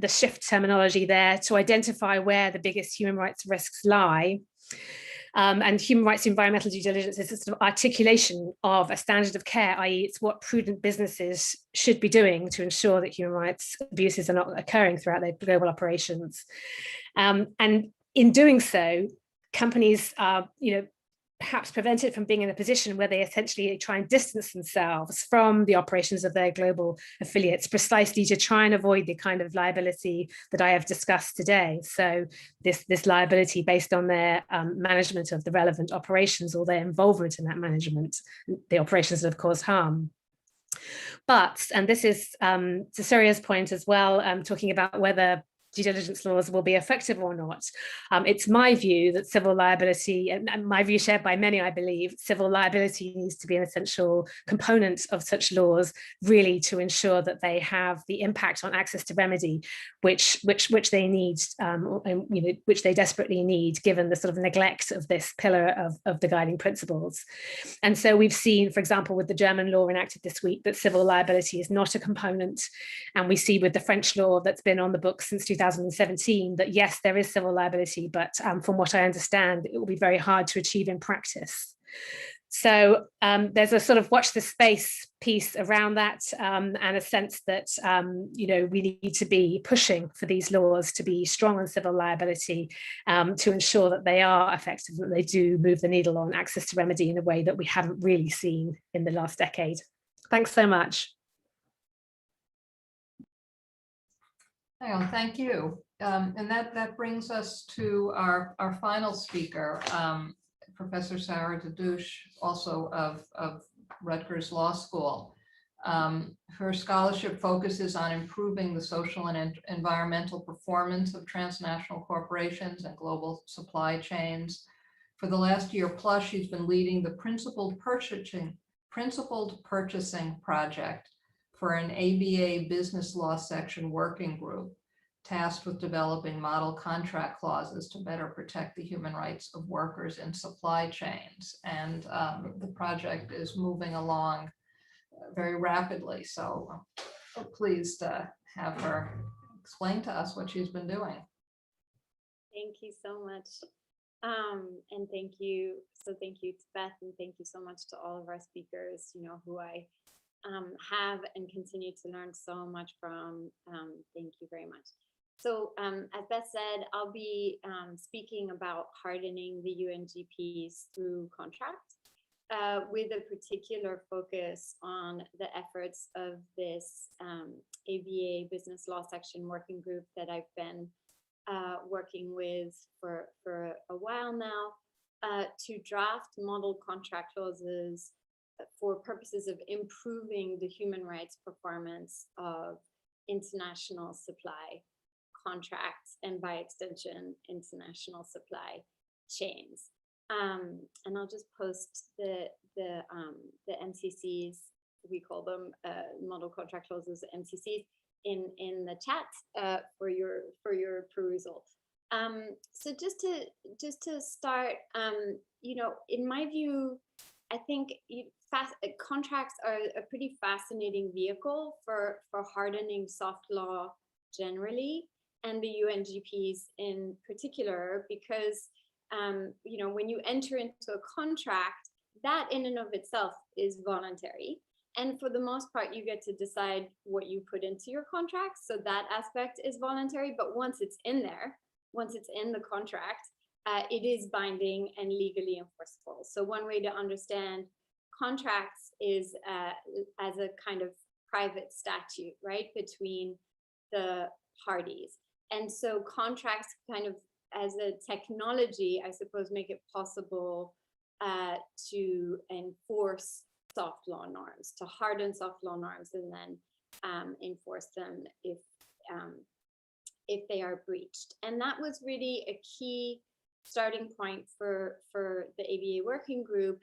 the shift terminology there, to identify where the biggest human rights risks lie. And human rights environmental due diligence is a sort of articulation of a standard of care, i.e. it's what prudent businesses should be doing to ensure that human rights abuses are not occurring throughout their global operations. And in doing so, companies are, perhaps prevented from being in a position where they essentially try and distance themselves from the operations of their global affiliates, precisely to try and avoid the kind of liability that I have discussed today. So this liability based on their management of the relevant operations or their involvement in that management, the operations that have caused harm. But, and this is to Surya's point as well, talking about whether due diligence laws will be effective or not. It's my view that civil liability, and my view shared by many, I believe, civil liability needs to be an essential component of such laws, really to ensure that they have the impact on access to remedy, which they need, which they desperately need, given the sort of neglect of this pillar of the guiding principles. And so we've seen, for example, with the German law enacted this week, that civil liability is not a component. And we see with the French law that's been on the books since 2017 that yes, there is civil liability, but from what I understand, it will be very hard to achieve in practice. So there's a sort of watch the space piece around that, and a sense that we need to be pushing for these laws to be strong on civil liability, to ensure that they are effective, that they do move the needle on access to remedy in a way that we haven't really seen in the last decade. Thanks so much. Thank you. And that brings us to our final speaker, Professor Sarah Dadush, also of Rutgers Law School. Her scholarship focuses on improving the social and environmental performance of transnational corporations and global supply chains. For the last year plus, she's been leading the principled purchasing project for an ABA business law section working group tasked with developing model contract clauses to better protect the human rights of workers in supply chains. And the project is moving along very rapidly. So I'm pleased to have her explain to us what she's been doing. Thank you so much. And thank you to Beth, and thank you so much to all of our speakers, who I have and continue to learn so much from. Thank you very much. So as Beth said, I'll be speaking about hardening the UNGPs through contract, with a particular focus on the efforts of this ABA business law section working group that I've been working with for a while now, to draft model contract clauses for purposes of improving the human rights performance of international supply contracts, and by extension, international supply chains. And I'll just post the MCCs, we call them model contract clauses, MCCs, in the chat for your perusal. So just to start, in my view, I think contracts are a pretty fascinating vehicle for hardening soft law generally, and the UNGPs in particular, because when you enter into a contract, that in and of itself is voluntary. And for the most part, you get to decide what you put into your contract. So that aspect is voluntary. But once it's in there, once it's in the contract, it is binding and legally enforceable. So one way to understand contracts is as a kind of private statute, right, between the parties. And so contracts kind of as a technology, I suppose, make it possible to enforce soft law norms, to harden soft law norms, and then enforce them if they are breached. And that was really a key starting point for the ABA working group,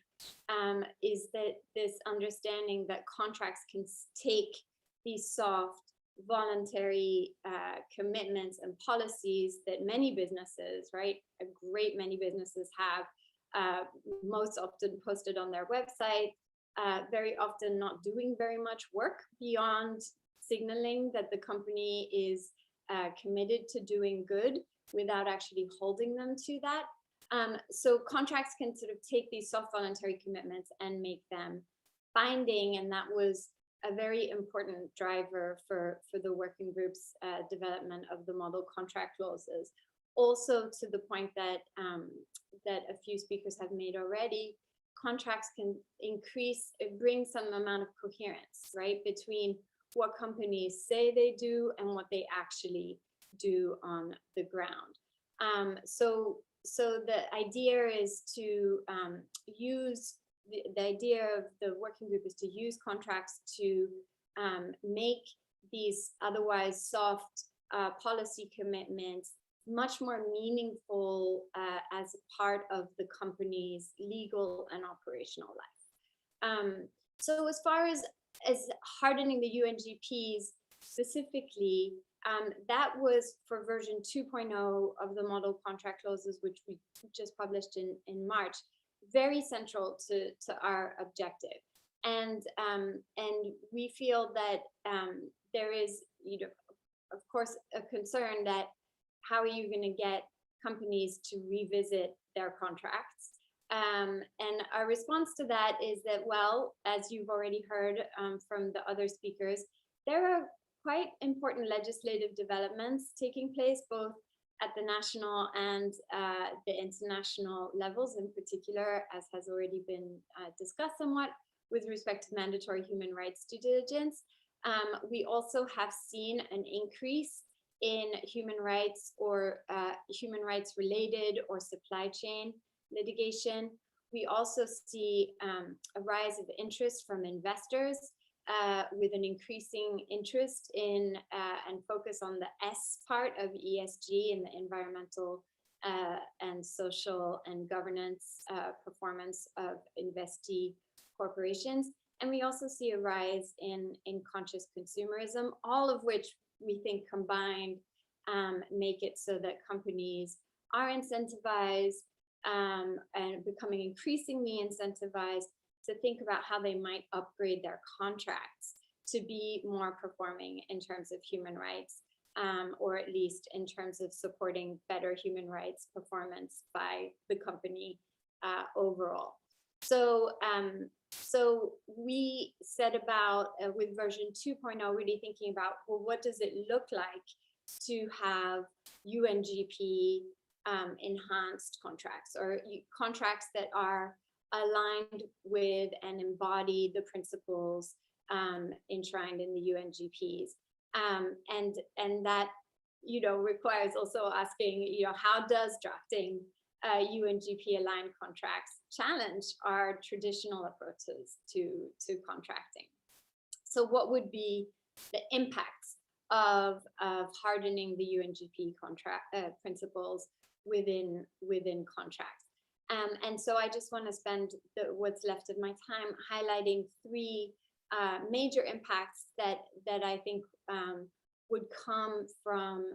is that this understanding that contracts can take these soft voluntary commitments and policies that many businesses, right, a great many businesses have, most often posted on their website, very often not doing very much work beyond signaling that the company is committed to doing good without actually holding them to that. So contracts can sort of take these soft voluntary commitments and make them binding, and that was a very important driver for the working group's development of the model contract clauses. Also, to the point that that a few speakers have made already, contracts can bring some amount of coherence, right, between what companies say they do and what they actually do on the ground. So the idea is to use the idea of the working group is to use contracts to make these otherwise soft policy commitments much more meaningful as part of the company's legal and operational life. So as far as hardening the UNGPs specifically, that was for version 2.0 of the model contract clauses, which we just published in March, very central to our objective. And we feel that there is, of course, a concern that how are you going to get companies to revisit their contracts? And our response to that is that, well, as you've already heard from the other speakers, there are quite important legislative developments taking place both at the national and the international levels, in particular, as has already been discussed somewhat, with respect to mandatory human rights due diligence. We also have seen an increase in human rights or human rights related or supply chain litigation. We also see a rise of interest from investors with an increasing interest in and focus on the S part of ESG and the environmental and social and governance performance of investee corporations. And we also see a rise in conscious consumerism, all of which we think combined make it so that companies are incentivized and becoming increasingly incentivized to think about how they might upgrade their contracts to be more performing in terms of human rights, or at least in terms of supporting better human rights performance by the company overall. So, so we set about with version 2.0, really thinking about, well, what does it look like to have UNGP enhanced contracts, or contracts that are aligned with and embody the principles enshrined in the UNGPs, and that requires also asking, how does drafting UNGP aligned contracts challenge our traditional approaches to contracting? So what would be the impacts of hardening the UNGP contract principles within contracts? And so I just want to spend what's left of my time highlighting three major impacts that I think would come from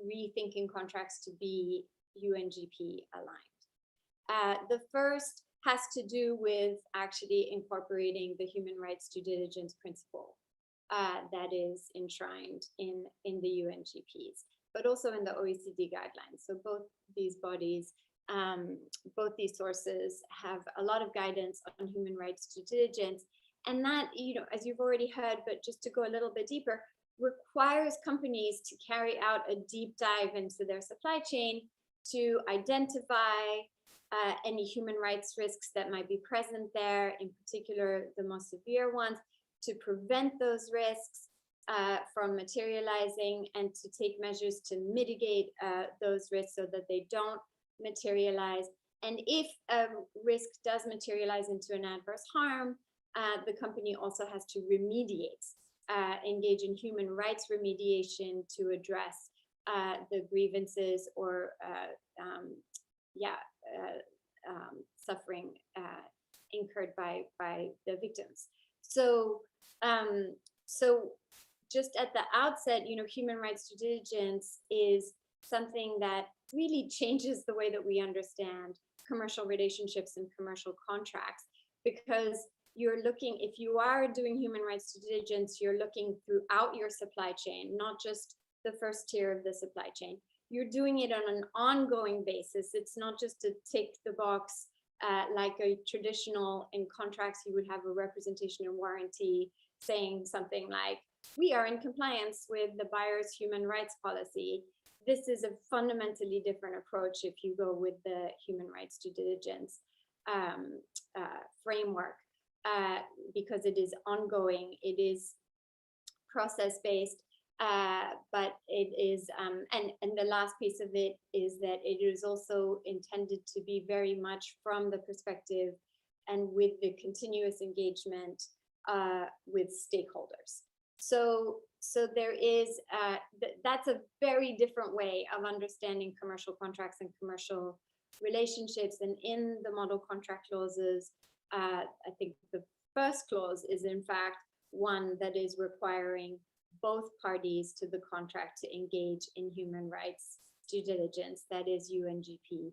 rethinking contracts to be UNGP aligned. The first has to do with actually incorporating the human rights due diligence principle that is enshrined in the UNGPs, but also in the OECD guidelines. So both these bodies, both these sources have a lot of guidance on human rights due diligence. And that, as you've already heard, but just to go a little bit deeper, requires companies to carry out a deep dive into their supply chain to identify any human rights risks that might be present there, in particular the most severe ones, to prevent those risks from materializing, and to take measures to mitigate those risks so that they don't materialize. And if a risk does materialize into an adverse harm, the company also has to remediate, engage in human rights remediation to address the grievances or suffering incurred by the victims. So, so just at the outset, human rights due diligence is something that really changes the way that we understand commercial relationships and commercial contracts, because you're looking, if you are doing human rights due diligence, you're looking throughout your supply chain, not just the first tier of the supply chain. You're doing it on an ongoing basis. It's not just to tick the box like a traditional, in contracts, you would have a representation and warranty saying something like, we are in compliance with the buyer's human rights policy. This is a fundamentally different approach if you go with the human rights due diligence framework, because it is ongoing, it is process-based, but it is, and the last piece of it is that it is also intended to be very much from the perspective and with the continuous engagement with stakeholders. So there is, that's a very different way of understanding commercial contracts and commercial relationships. And in the model contract clauses, I think the first clause is in fact one that is requiring both parties to the contract to engage in human rights due diligence that is UNGP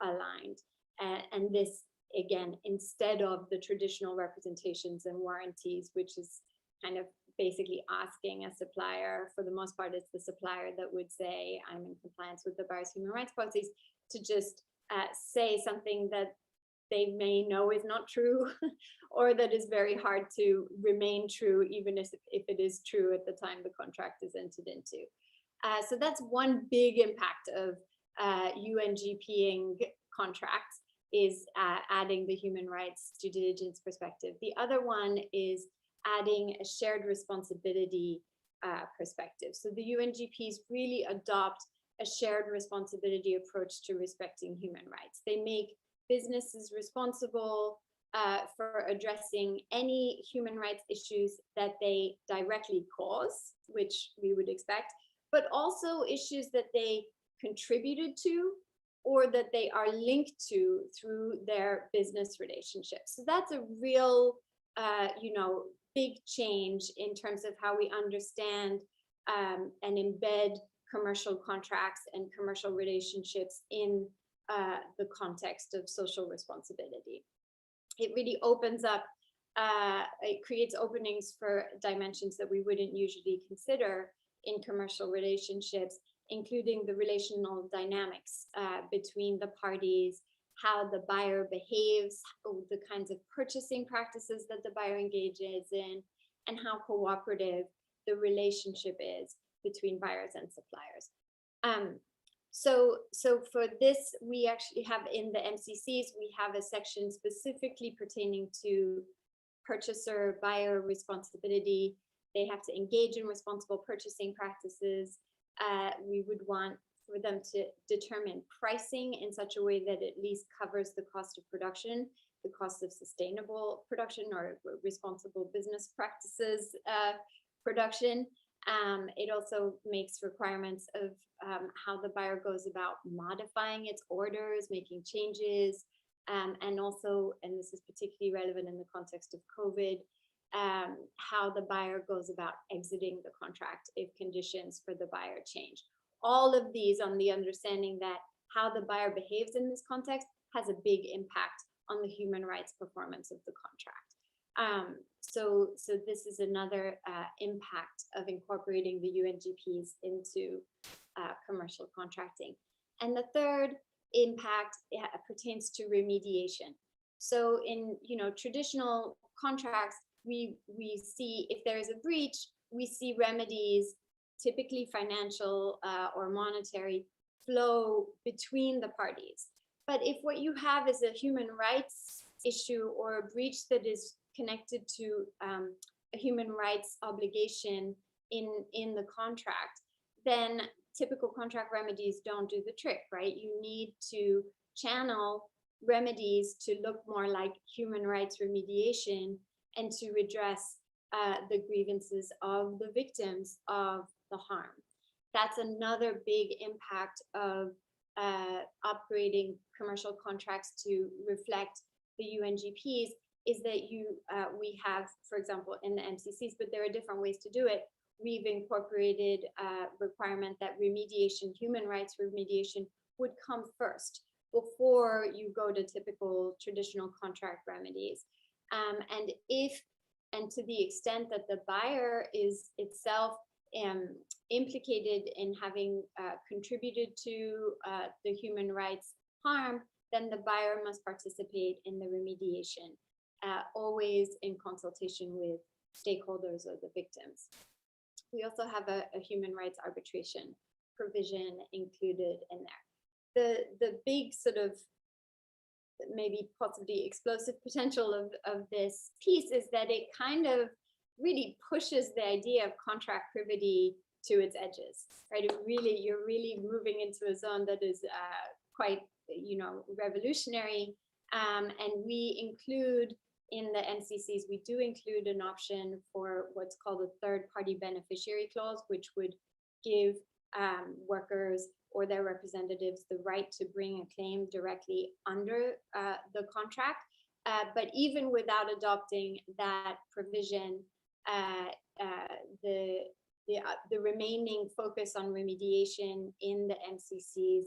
aligned. And this, again, instead of the traditional representations and warranties, which is kind of basically asking a supplier, for the most part, it's the supplier that would say, I'm in compliance with the buyer's human rights policies, to just say something that they may know is not true, or that is very hard to remain true, even if it is true at the time the contract is entered into. So that's one big impact of UNGPing contracts, is adding the human rights due diligence perspective. The other one is adding a shared responsibility perspective. So the UNGPs really adopt a shared responsibility approach to respecting human rights. They make businesses responsible for addressing any human rights issues that they directly cause, which we would expect, but also issues that they contributed to or that they are linked to through their business relationships. So that's a real, big change in terms of how we understand and embed commercial contracts and commercial relationships in the context of social responsibility. It really opens up, it creates openings for dimensions that we wouldn't usually consider in commercial relationships, including the relational dynamics between the parties, how the buyer behaves, the kinds of purchasing practices that the buyer engages in, and how cooperative the relationship is between buyers and suppliers. So for this, we actually have in the MCCs, we have a section specifically pertaining to purchaser-buyer responsibility. They have to engage in responsible purchasing practices. We would want for them to determine pricing in such a way that at least covers the cost of production, the cost of sustainable production or responsible business practices production. It also makes requirements of how the buyer goes about modifying its orders, making changes, and also, and this is particularly relevant in the context of COVID, how the buyer goes about exiting the contract if conditions for the buyer change. All of these on the understanding that how the buyer behaves in this context has a big impact on the human rights performance of the contract. So this is another impact of incorporating the UNGPs into commercial contracting. And the third impact pertains to remediation. So in traditional contracts, we see if there is a breach, we see remedies, typically financial or monetary, flow between the parties. But if what you have is a human rights issue or a breach that is connected to a human rights obligation in the contract, then typical contract remedies don't do the trick, right? You need to channel remedies to look more like human rights remediation and to redress the grievances of the victims of the harm. That's another big impact of upgrading commercial contracts to reflect the UNGPs, is that we have, for example, in the MCCs, but there are different ways to do it. We've incorporated a requirement that remediation, human rights remediation, would come first before you go to typical traditional contract remedies. And to the extent that the buyer is itself implicated in having contributed to the human rights harm, then the buyer must participate in the remediation, always in consultation with stakeholders or the victims. We also have a human rights arbitration provision included in there. The big sort of maybe possibly explosive potential of this piece is that it kind of really pushes the idea of contract privity to its edges, right? You're really moving into a zone that is quite, revolutionary. And we include in the MCCs, we do include an option for what's called a third-party beneficiary clause, which would give workers or their representatives the right to bring a claim directly under the contract. But even without adopting that provision, the remaining focus on remediation in the MCCs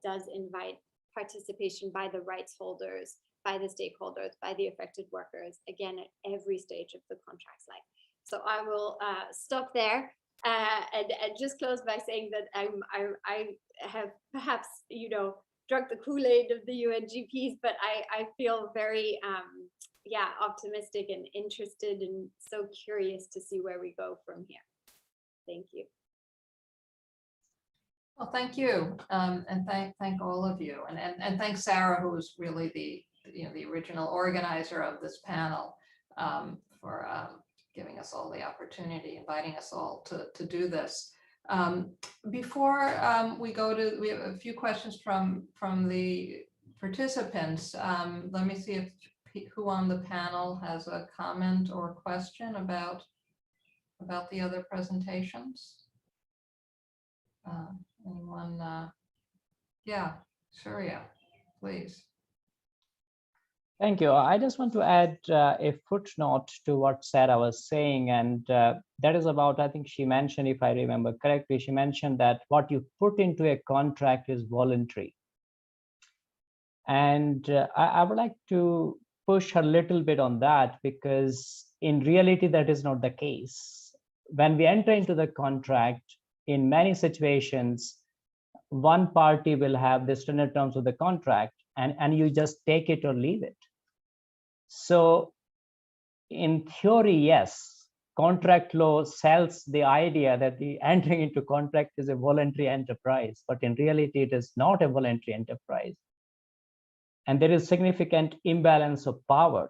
does invite participation by the rights holders, by the stakeholders, by the affected workers, again, at every stage of the contract's life. So I will stop there and just close by saying that I have perhaps, drunk the Kool-Aid of the UNGPs, but I feel very, optimistic and interested and so curious to see where we go from here. Thank you. Well, thank you, and thank all of you, and thanks Sarah, who was really the original organizer of this panel, for giving us all the opportunity, inviting us all to do this. Before we go to, we have a few questions from the participants. Let me see if who on the panel has a comment or question about the other presentations. Anyone? Yeah, Surya, please. Thank you. I just want to add a footnote to what Sarah was saying, and that is about, I think she mentioned, if I remember correctly, she mentioned that what you put into a contract is voluntary. And I would like to push her a little bit on that, because in reality, that is not the case. When we enter into the contract, in many situations, one party will have the standard terms of the contract, and you just take it or leave it. So in theory, yes, contract law sells the idea that the entering into contract is a voluntary enterprise, but in reality, it is not a voluntary enterprise. And there is significant imbalance of power.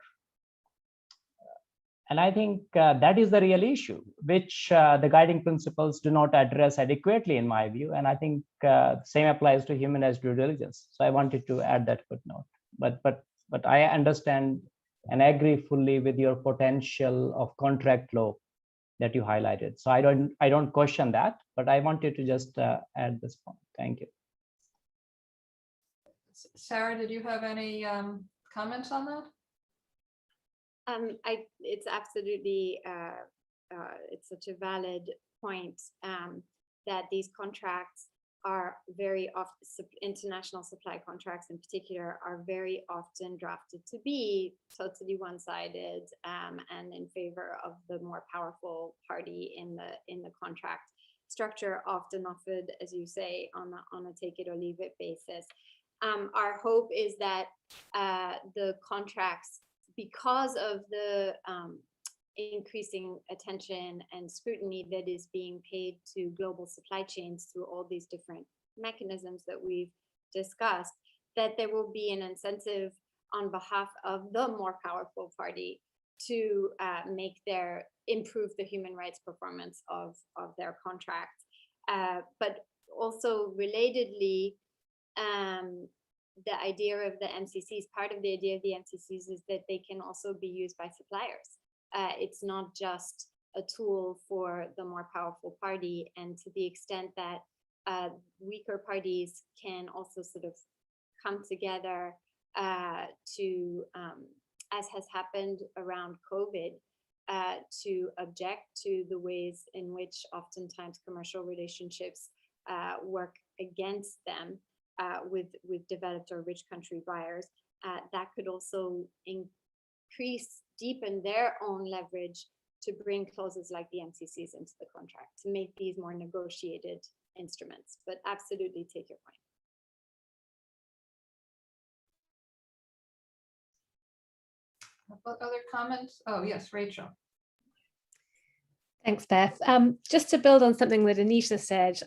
And I think that is the real issue, which the guiding principles do not address adequately, in my view. And I think same applies to human rights due diligence. So I wanted to add that footnote. But I understand and agree fully with your potential of contract law that you highlighted. So I don't question that, but I wanted to just add this point. Thank you. Sarah, did you have any comments on that? It's absolutely, it's such a valid point that these contracts are very often, international supply contracts in particular, are very often drafted to be totally one-sided and in favor of the more powerful party in the contract structure, often offered, as you say, on a take it or leave it basis. Our hope is that the contracts, because of the increasing attention and scrutiny that is being paid to global supply chains through all these different mechanisms that we've discussed, that there will be an incentive on behalf of the more powerful party to improve the human rights performance of their contract. But also relatedly, the idea of the MCCs, part of the idea of the MCCs is that they can also be used by suppliers. It's not just a tool for the more powerful party, and to the extent that weaker parties can also sort of come together to, as has happened around COVID, to object to the ways in which oftentimes commercial relationships work against them with developed or rich country buyers. That could also deepen their own leverage to bring clauses like the MCCs into the contract, to make these more negotiated instruments. But absolutely take your point. What other comments? Oh, yes, Rachel. Thanks, Beth. Just to build on something that Anita said,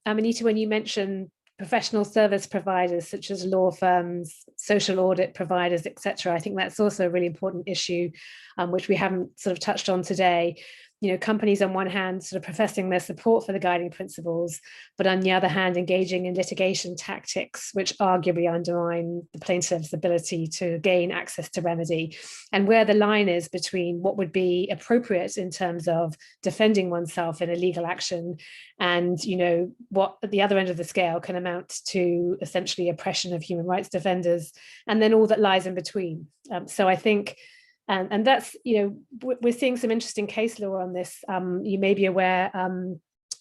Anita, when you mentioned professional service providers such as law firms, social audit providers, etc., I think that's also a really important issue, which we haven't sort of touched on today. You know, companies on one hand sort of professing their support for the guiding principles, but on the other hand, engaging in litigation tactics, which arguably undermine the plaintiff's ability to gain access to remedy, and where the line is between what would be appropriate in terms of defending oneself in a legal action and, you know, what at the other end of the scale can amount to essentially oppression of human rights defenders, and then all that lies in between. So I think, and that's, you know, we're seeing some interesting case law on this. You may be aware,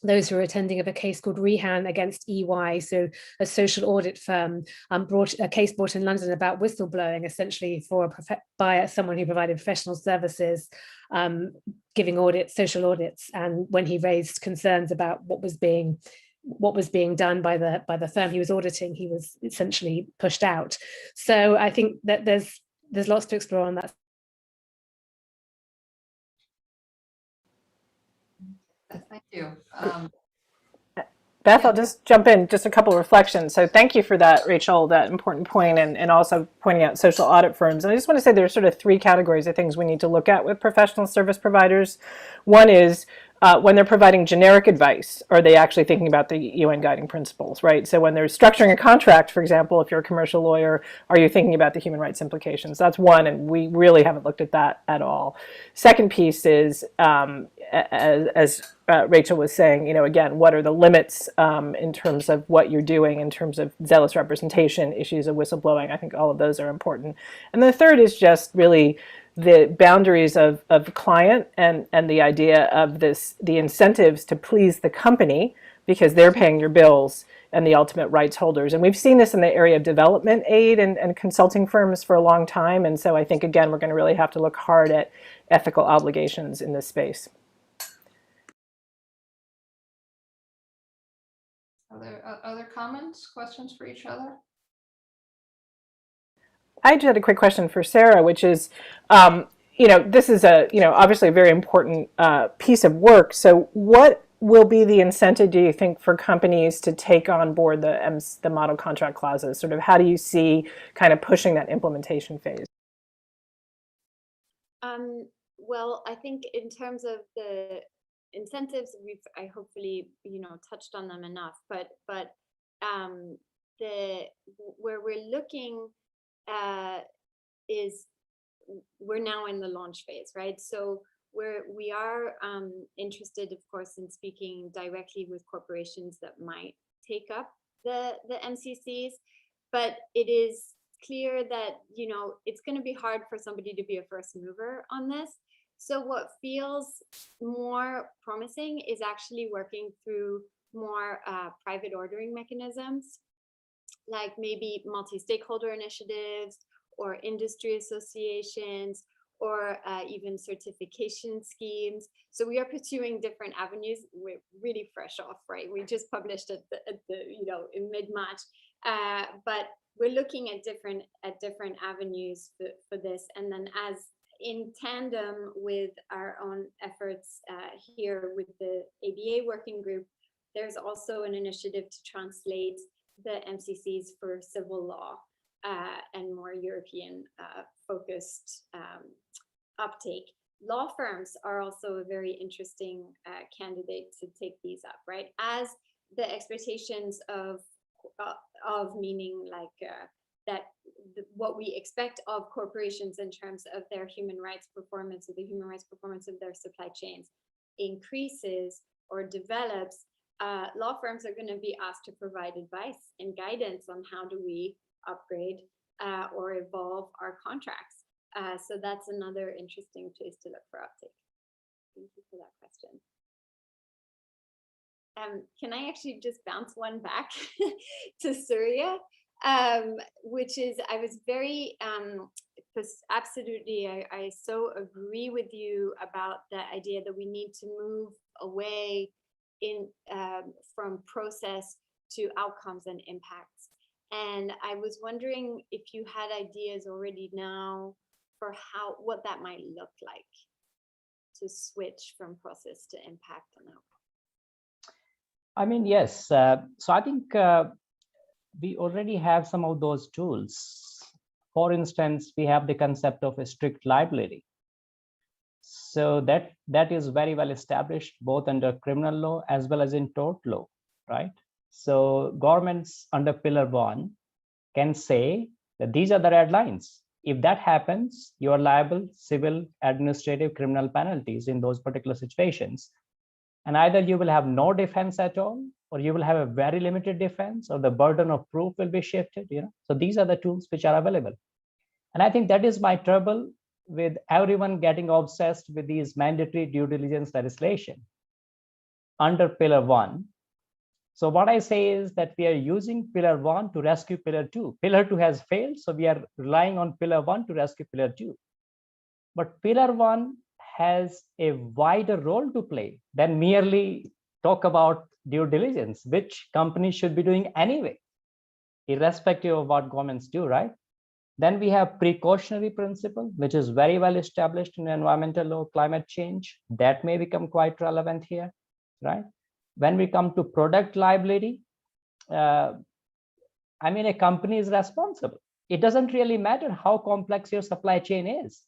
those who are attending, of a case called Rehan against EY, so a social audit firm, brought a case brought in London about whistleblowing, essentially by someone who provided professional services, giving social audits, and when he raised concerns about what was being done by the firm he was auditing, he was essentially pushed out. So I think that there's lots to explore on that. Thank you. Beth, I'll just jump in, just a couple of reflections. So thank you for that, Rachel, that important point, and also pointing out social audit firms. And I just want to say there's sort of three categories of things we need to look at with professional service providers. One is when they're providing generic advice, are they actually thinking about the UN guiding principles, right? So when they're structuring a contract, for example, if you're a commercial lawyer, are you thinking about the human rights implications? That's one, and we really haven't looked at that at all. Second piece is, as Rachel was saying, again, what are the limits in terms of what you're doing, in terms of zealous representation, issues of whistleblowing? I think all of those are important. And the third is just really the boundaries of client and the idea of the incentives to please the company because they're paying your bills and the ultimate rights holders. And we've seen this in the area of development aid and consulting firms for a long time. And so I think, again, we're going to really have to look hard at ethical obligations in this space. Are there other comments, questions for each other? I just had a quick question for Sarah, which is, this is obviously a very important piece of work. So what will be the incentive, do you think, for companies to take on board the model contract clauses? Sort of how do you see kind of pushing that implementation phase? Well, I think in terms of the incentives, I hopefully touched on them enough. But where we're looking is we're now in the launch phase, right? So we are interested, of course, in speaking directly with corporations that might take up the MCCs, but it is clear that it's going to be hard for somebody to be a first mover on this. So what feels more promising is actually working through more private ordering mechanisms, like maybe multi-stakeholder initiatives or industry associations or even certification schemes. So we are pursuing different avenues. We're really fresh off, right? We just published at the in mid-March, but we're looking at different avenues for this. And then as in tandem with our own efforts here with the ABA working group, there's also an initiative to translate the MCCs for civil law and more European focused uptake. Law firms are also a very interesting candidate to take these up, right? As the expectations of meaning like that what we expect of corporations in terms of their human rights performance or the human rights performance of their supply chains increases or develops, law firms are going to be asked to provide advice and guidance on how do we upgrade or evolve our contracts. So that's another interesting place to look for uptake. Thank you for that question. Can I actually just bounce one back to Surya, which is, I was very, absolutely, I so agree with you about the idea that we need to move away from process to outcomes and impacts. And I was wondering if you had ideas already now for what that might look like to switch from process to impact and outcome. I mean, yes. So I think we already have some of those tools. For instance, we have the concept of a strict liability. So that is very well established both under criminal law as well as in tort law, right? So governments under Pillar 1 can say that these are the red lines. If that happens, you are liable civil, administrative, criminal penalties in those particular situations. And either you will have no defense at all, or you will have a very limited defense, or the burden of proof will be shifted. So these are the tools which are available. And I think that is my trouble with everyone getting obsessed with these mandatory due diligence legislation under Pillar 1. So what I say is that we are using Pillar 1 to rescue Pillar 2. Pillar 2 has failed, so we are relying on Pillar 1 to rescue Pillar 2. But Pillar 1 has a wider role to play than merely talk about due diligence, which companies should be doing anyway, irrespective of what governments do, right? Then we have precautionary principle, which is very well established in environmental law, climate change. That may become quite relevant here, right? When we come to product liability, I mean, a company is responsible. It doesn't really matter how complex your supply chain is.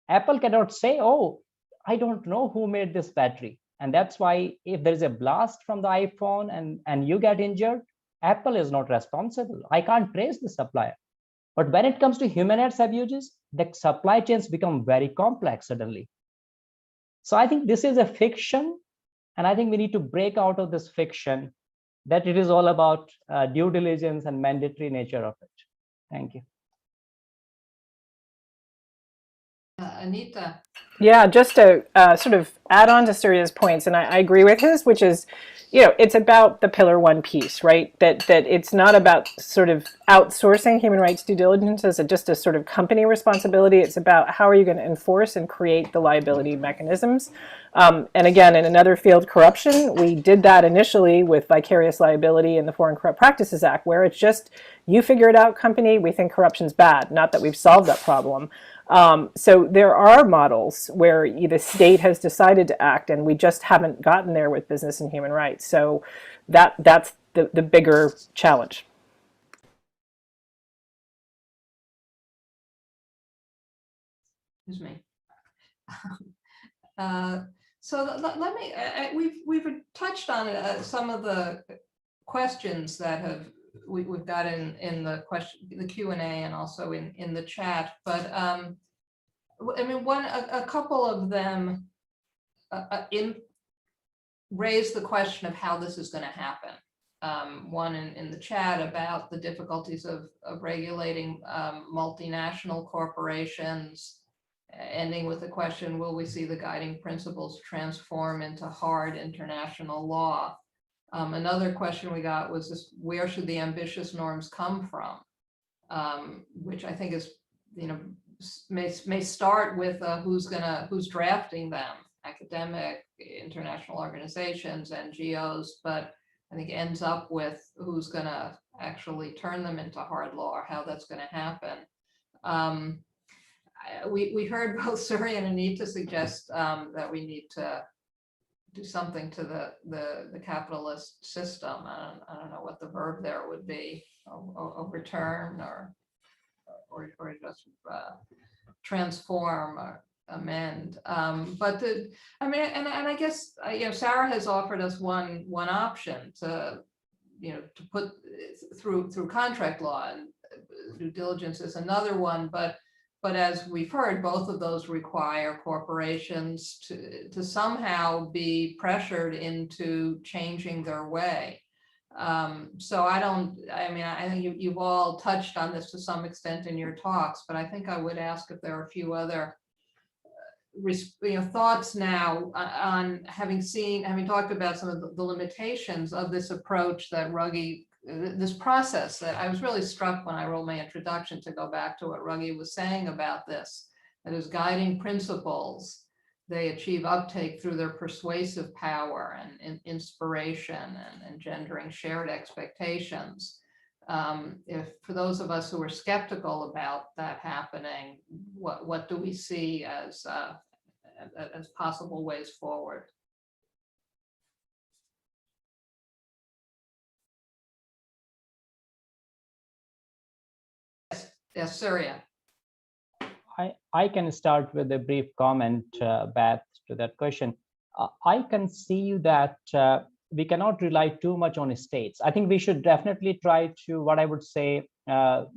Apple cannot say, oh, I don't know who made this battery. And that's why if there is a blast from the iPhone and you get injured, Apple is not responsible. I can't trace the supplier. But when it comes to human rights abuses, the supply chains become very complex suddenly. So I think this is a fiction, and I think we need to break out of this fiction that it is all about due diligence and mandatory nature of it. Thank you. Anita. Yeah, just to sort of add on to Surya's points, and I agree with his, which is, it's about the pillar one piece, right? That it's not about sort of outsourcing human rights due diligence as just a sort of company responsibility. It's about how are you going to enforce and create the liability mechanisms. And again, in another field, corruption, we did that initially with vicarious liability in the Foreign Corrupt Practices Act, where it's just, you figure it out, company, we think corruption's bad, not that we've solved that problem. So there are models where the state has decided to act, and we just haven't gotten there with business and human rights. So that's the bigger challenge. Excuse me. So let me, we've touched on some of the questions that we've got in the Q&A and also in the chat, but I mean, a couple of them raise the question of how this is going to happen. One in the chat about the difficulties of regulating multinational corporations, ending with the question, will we see the guiding principles transform into hard international law? Another question we got was this, where should the ambitious norms come from? Which I think is, may start with who's drafting them, academic, international organizations, NGOs, but I think ends up with who's gonna actually turn them into hard law, or how that's gonna happen. We heard both Surya and Anita suggest that we need to do something to the capitalist system. I don't know what the verb there would be, overturn or just transform or amend. But I mean, and I guess Sarah has offered us one option to to put through contract law, and due diligence is another one, but as we've heard, both of those require corporations to somehow be pressured into changing their way. So I think you've all touched on this to some extent in your talks, but I think I would ask if there are a few other thoughts now on having talked about some of the limitations of this approach that Ruggie, this process that I was really struck when I wrote my introduction, to go back to what Ruggie was saying about this, that is guiding principles. They achieve uptake through their persuasive power and inspiration and engendering shared expectations. If for those of us who are skeptical about that happening, what do we see as possible ways forward? Yes, Surya. I can start with a brief comment, Beth, to that question. I can see that we cannot rely too much on states. I think we should definitely try to, what I would say,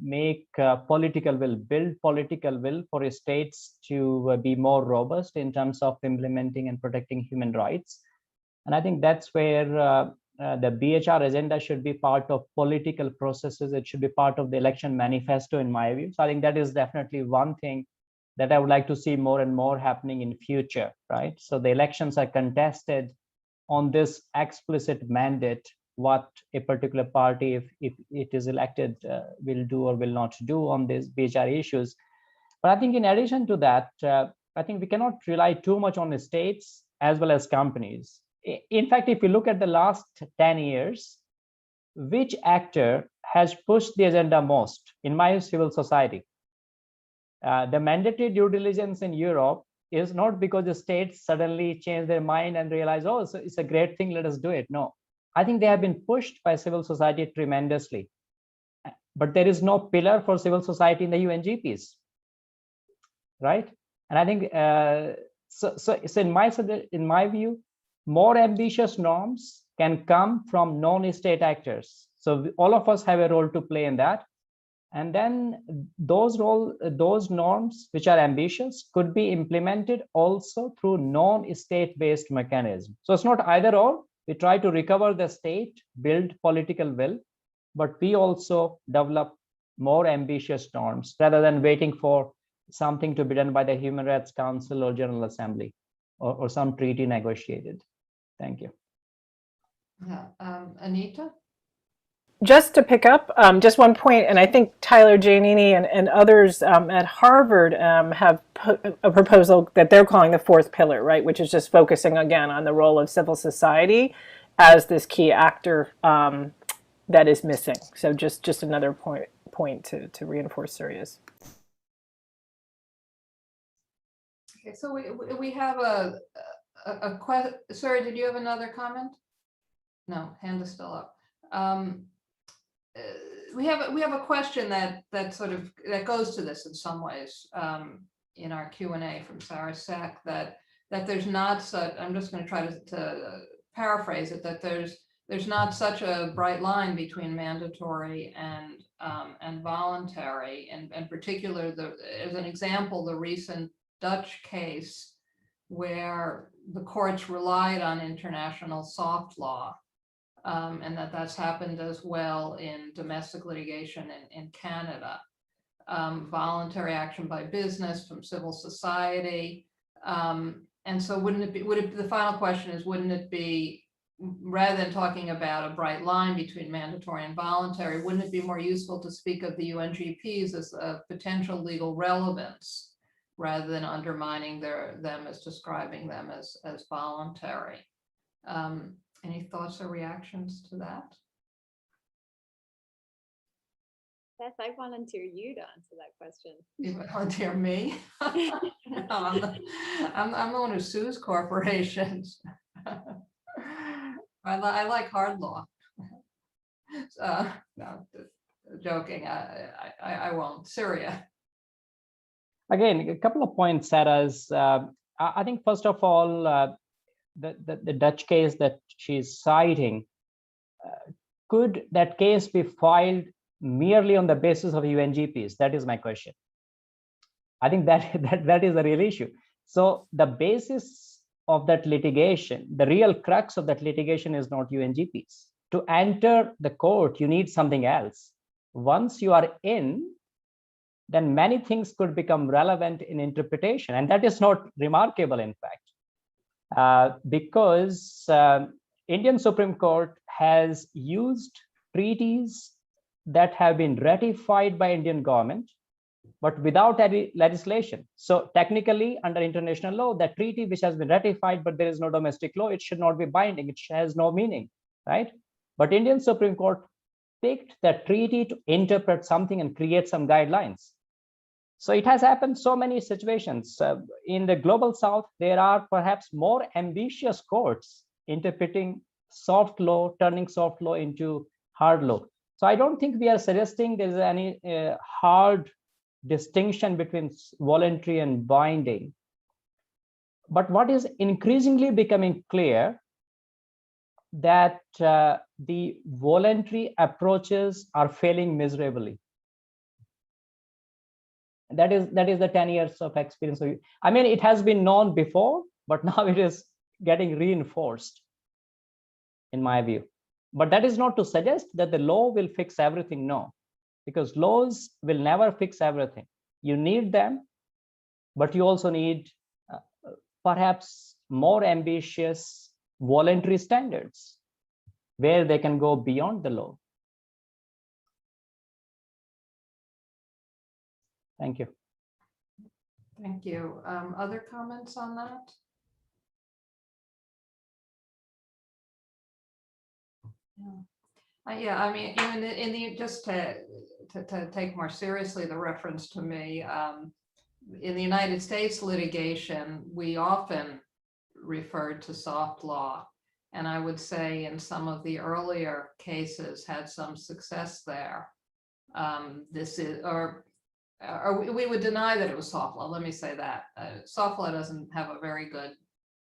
make political will, build political will for states to be more robust in terms of implementing and protecting human rights. And I think that's where the BHR agenda should be part of political processes. It should be part of the election manifesto, in my view. So I think that is definitely one thing that I would like to see more and more happening in future, right? So the elections are contested on this explicit mandate, what a particular party, if it is elected, will do or will not do on these BHR issues. But I think in addition to that, I think we cannot rely too much on the states as well as companies. In fact, if you look at the last 10 years, which actor has pushed the agenda most? In my civil society. The mandatory due diligence in Europe is not because the states suddenly change their mind and realize, oh, so it's a great thing, let us do it. No, I think they have been pushed by civil society tremendously. But there is no pillar for civil society in the UNGPs, right? And I think so in my view, more ambitious norms can come from non-state actors. So all of us have a role to play in that. And then those norms which are ambitious could be implemented also through non-state-based mechanisms. So it's not either or. We try to recover the state, build political will, but we also develop more ambitious norms rather than waiting for something to be done by the Human Rights Council or General Assembly or some treaty negotiated. Thank you. Yeah, Anita? Just to pick up just one point, and I think Tyler Giannini and others at Harvard have put a proposal that they're calling the fourth pillar, right, which is just focusing again on the role of civil society as this key actor that is missing. So just another point to reinforce Surya's. Okay, so we have a question. Surya, did you have another comment? No, hand is still up. We have a question that goes to this in some ways in our Q&A from Sarah Sack, that there's not such, I'm just going to try to paraphrase it, that there's not such a bright line between mandatory and voluntary, and in particular, as an example, the recent Dutch case where the courts relied on international soft law. And that's happened as well in domestic litigation in Canada. Voluntary action by business from civil society. And so the final question is, wouldn't it be, rather than talking about a bright line between mandatory and voluntary, wouldn't it be more useful to speak of the UNGPs as a potential legal relevance rather than undermining them as describing them as voluntary? Any thoughts or reactions to that? Beth, I volunteer you to answer that question. You volunteer me? No, I'm the one who sues corporations. I like hard law. No, joking. I won't. Surya. Again, a couple of points, Sarah's. I think first of all, the Dutch case that she's citing, could that case be filed merely on the basis of UNGPs? That is my question. I think that is the real issue. So the basis of that litigation, the real crux of that litigation is not UNGPs. To enter the court, you need something else. Once you are in, then many things could become relevant in interpretation. And that is not remarkable, in fact. Because Indian Supreme Court has used treaties that have been ratified by Indian government, but without any legislation. So technically, under international law, that treaty which has been ratified, but there is no domestic law, it should not be binding. It has no meaning, right? But Indian Supreme Court picked that treaty to interpret something and create some guidelines. So it has happened so many situations. In the global south, there are perhaps more ambitious courts interpreting soft law, turning soft law into hard law. So I don't think we are suggesting there is any hard distinction between voluntary and binding. But what is increasingly becoming clear, that the voluntary approaches are failing miserably. That is the 10 years of experience. I mean, it has been known before, but now it is getting reinforced, in my view. But that is not to suggest that the law will fix everything. No, because laws will never fix everything. You need them, but you also need perhaps more ambitious voluntary standards where they can go beyond the law. Thank you. Thank you. Other comments on that? Yeah, I mean, even just to take more seriously the reference to me, in the United States litigation, we often referred to soft law. And I would say in some of the earlier cases had some success there. This is, or we would deny that it was soft law. Let me say that. Soft law doesn't have a very good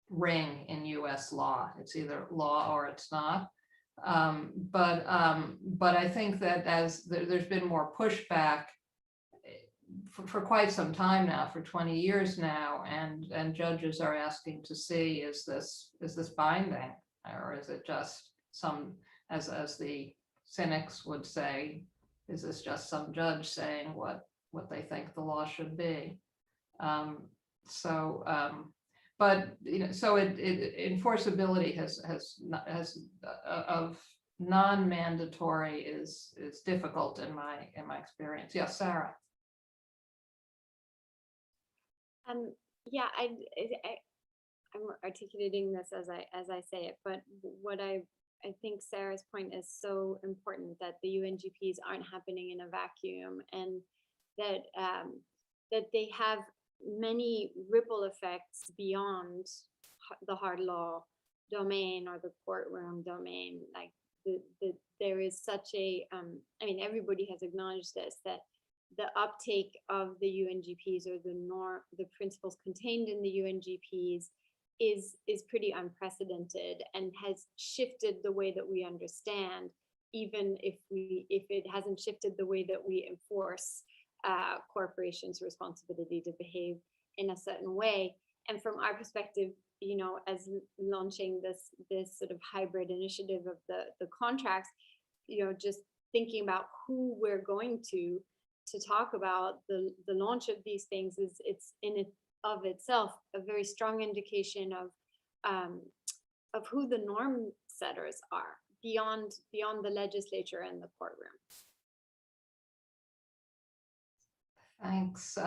ring in US law. It's either law or it's not. But I think that as there's been more pushback for quite some time now, for 20 years now, and judges are asking to see, is this binding, or is it just some, as the cynics would say, is this just some judge saying what they think the law should be? But so enforceability has of non-mandatory is difficult in my experience. Yes, Sarah. Yeah, I'm articulating this as I say it, but what I think Sarah's point is so important, that the UNGPs aren't happening in a vacuum, and that that they have many ripple effects beyond the hard law domain or the courtroom domain. Like there is such a, I mean, everybody has acknowledged this, that the uptake of the UNGPs, or the principles contained in the UNGPs, is pretty unprecedented and has shifted the way that we understand, even if it hasn't shifted the way that we enforce corporations' responsibility to behave in a certain way. And from our perspective, as launching this sort of hybrid initiative of the contracts, just thinking about who we're going to talk about the launch of these things it's in it of itself a very strong indication of who the norm setters are beyond the legislature and the courtroom. Thanks.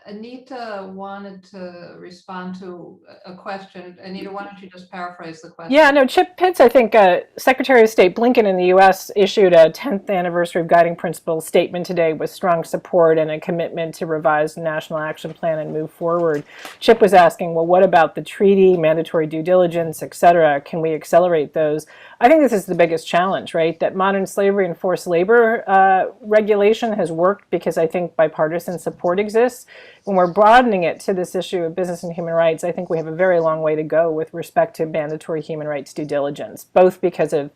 Anita wanted to respond to a question. Anita, why don't you just paraphrase the question? Yeah, no, Chip Pitts, I think Secretary of State Blinken in the U.S. issued a 10th anniversary of Guiding Principles statement today with strong support and a commitment to revise the National Action Plan and move forward. Chip was asking, well, what about the treaty, mandatory due diligence, et cetera? Can we accelerate those? I think this is the biggest challenge, right? That modern slavery and forced labor regulation has worked because I think bipartisan support exists. When we're broadening it to this issue of business and human rights, I think we have a very long way to go with respect to mandatory human rights due diligence, both because of,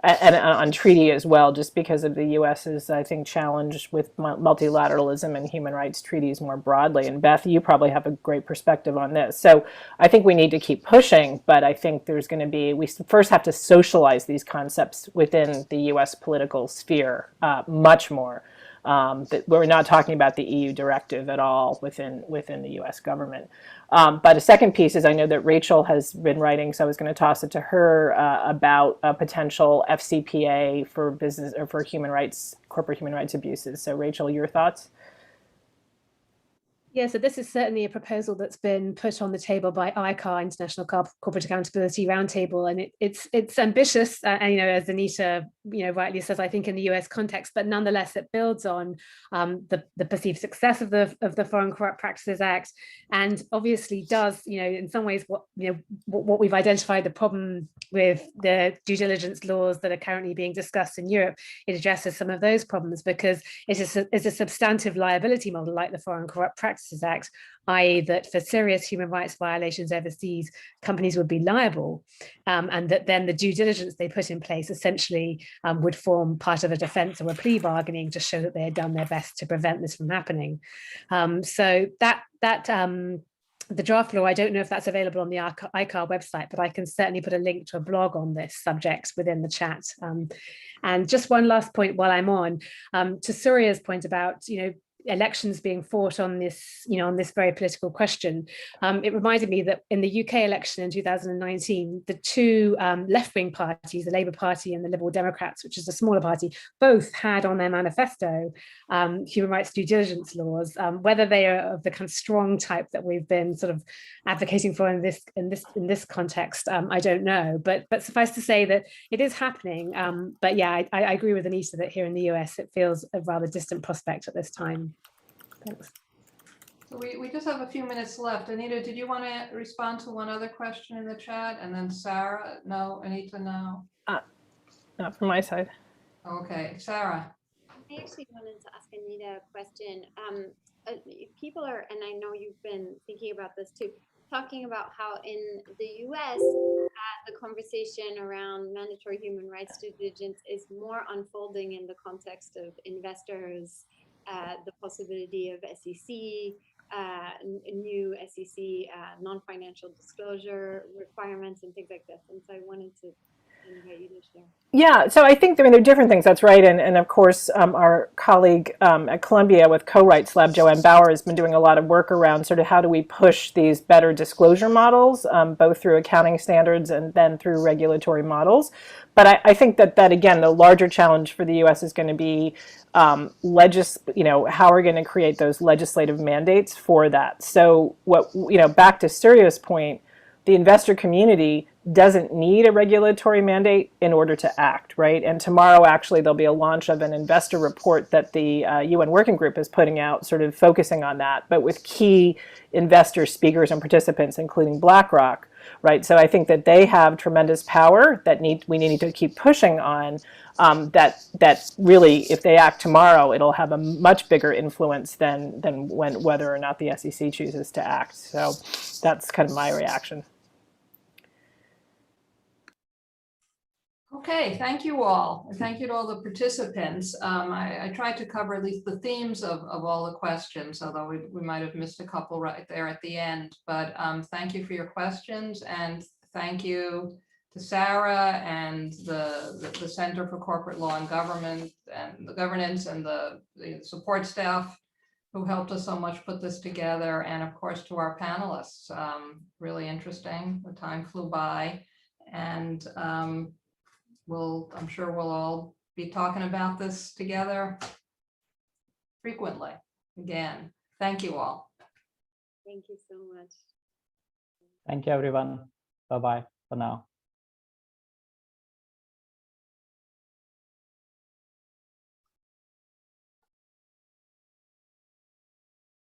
and on treaty as well, just because of the U.S.'s, I think, challenge with multilateralism and human rights treaties more broadly. And Beth, you probably have a great perspective on this. So I think we need to keep pushing, but I think there's going to be, we first have to socialize these concepts within the U.S. political sphere much more. That we're not talking about the EU directive at all within the U.S. government. But a second piece is, I know that Rachel has been writing, so I was going to toss it to her about a potential FCPA for business or for human rights, corporate human rights abuses. So Rachel, your thoughts? Yeah, so this is certainly a proposal that's been put on the table by ICAR, International Corporate Accountability Roundtable, and it's ambitious, and as Anita rightly says, I think in the US context, but nonetheless it builds on the perceived success of the Foreign Corrupt Practices Act, and obviously does in some ways what we've identified the problem with the due diligence laws that are currently being discussed in Europe. It addresses some of those problems because it is a substantive liability model like the Foreign Corrupt Practices Act, i.e. that for serious human rights violations overseas, companies would be liable, and that then the due diligence they put in place essentially would form part of a defense or a plea bargaining to show that they had done their best to prevent this from happening. So the draft law, I don't know if that's available on the ICAR website, but I can certainly put a link to a blog on this subject within the chat. And just one last point while I'm on, to Surya's point about, elections being fought on this, on this very political question. It reminded me that in the UK election in 2019, the two left-wing parties, the Labour Party and the Liberal Democrats, which is a smaller party, both had on their manifesto human rights due diligence laws. Whether they are of the kind of strong type that we've been sort of advocating for in this context, I don't know. But suffice to say that it is happening. But yeah, I agree with Anita that here in the US, it feels a rather distant prospect at this time. Thanks. So we just have a few minutes left. Anita, did you want to respond to one other question in the chat? And then Sarah? No. Anita, no. Not from my side. Okay, Sarah. I actually wanted to ask Anita a question. People are, and I know you've been thinking about this too, talking about how in the US, the conversation around mandatory human rights due diligence is more unfolding in the context of investors, the possibility of SEC, new SEC non-financial disclosure requirements and things like this. And so I wanted to invite you to share. Yeah, so I think, I mean, there are different things, that's right. And of course, our colleague at Columbia with Co-Rights Lab, Joanne Bauer, has been doing a lot of work around sort of how do we push these better disclosure models, both through accounting standards and then through regulatory models. But I think that again, the larger challenge for the US is going to be how we're going to create those legislative mandates for that. So back to Surya's point, the investor community doesn't need a regulatory mandate in order to act, right? And tomorrow, actually, there'll be a launch of an investor report that the UN Working Group is putting out, sort of focusing on that, but with key investor speakers and participants, including BlackRock, right? So I think that they have tremendous power that we need to keep pushing on. That really, if they act tomorrow, it'll have a much bigger influence than whether or not the SEC chooses to act. So that's kind of my reaction. Okay, thank you all. And thank you to all the participants. I tried to cover at least the themes of all the questions, although we might have missed a couple right there at the end. But thank you for your questions, and thank you to Sarah and the Center for Corporate Law and Government and the Governance and the support staff who helped us so much put this together, and of course to our panelists. Really interesting. The time flew by, and I'm sure we'll all be talking about this together frequently. Again, thank you all. Thank you so much. Thank you, everyone. Bye-bye for now.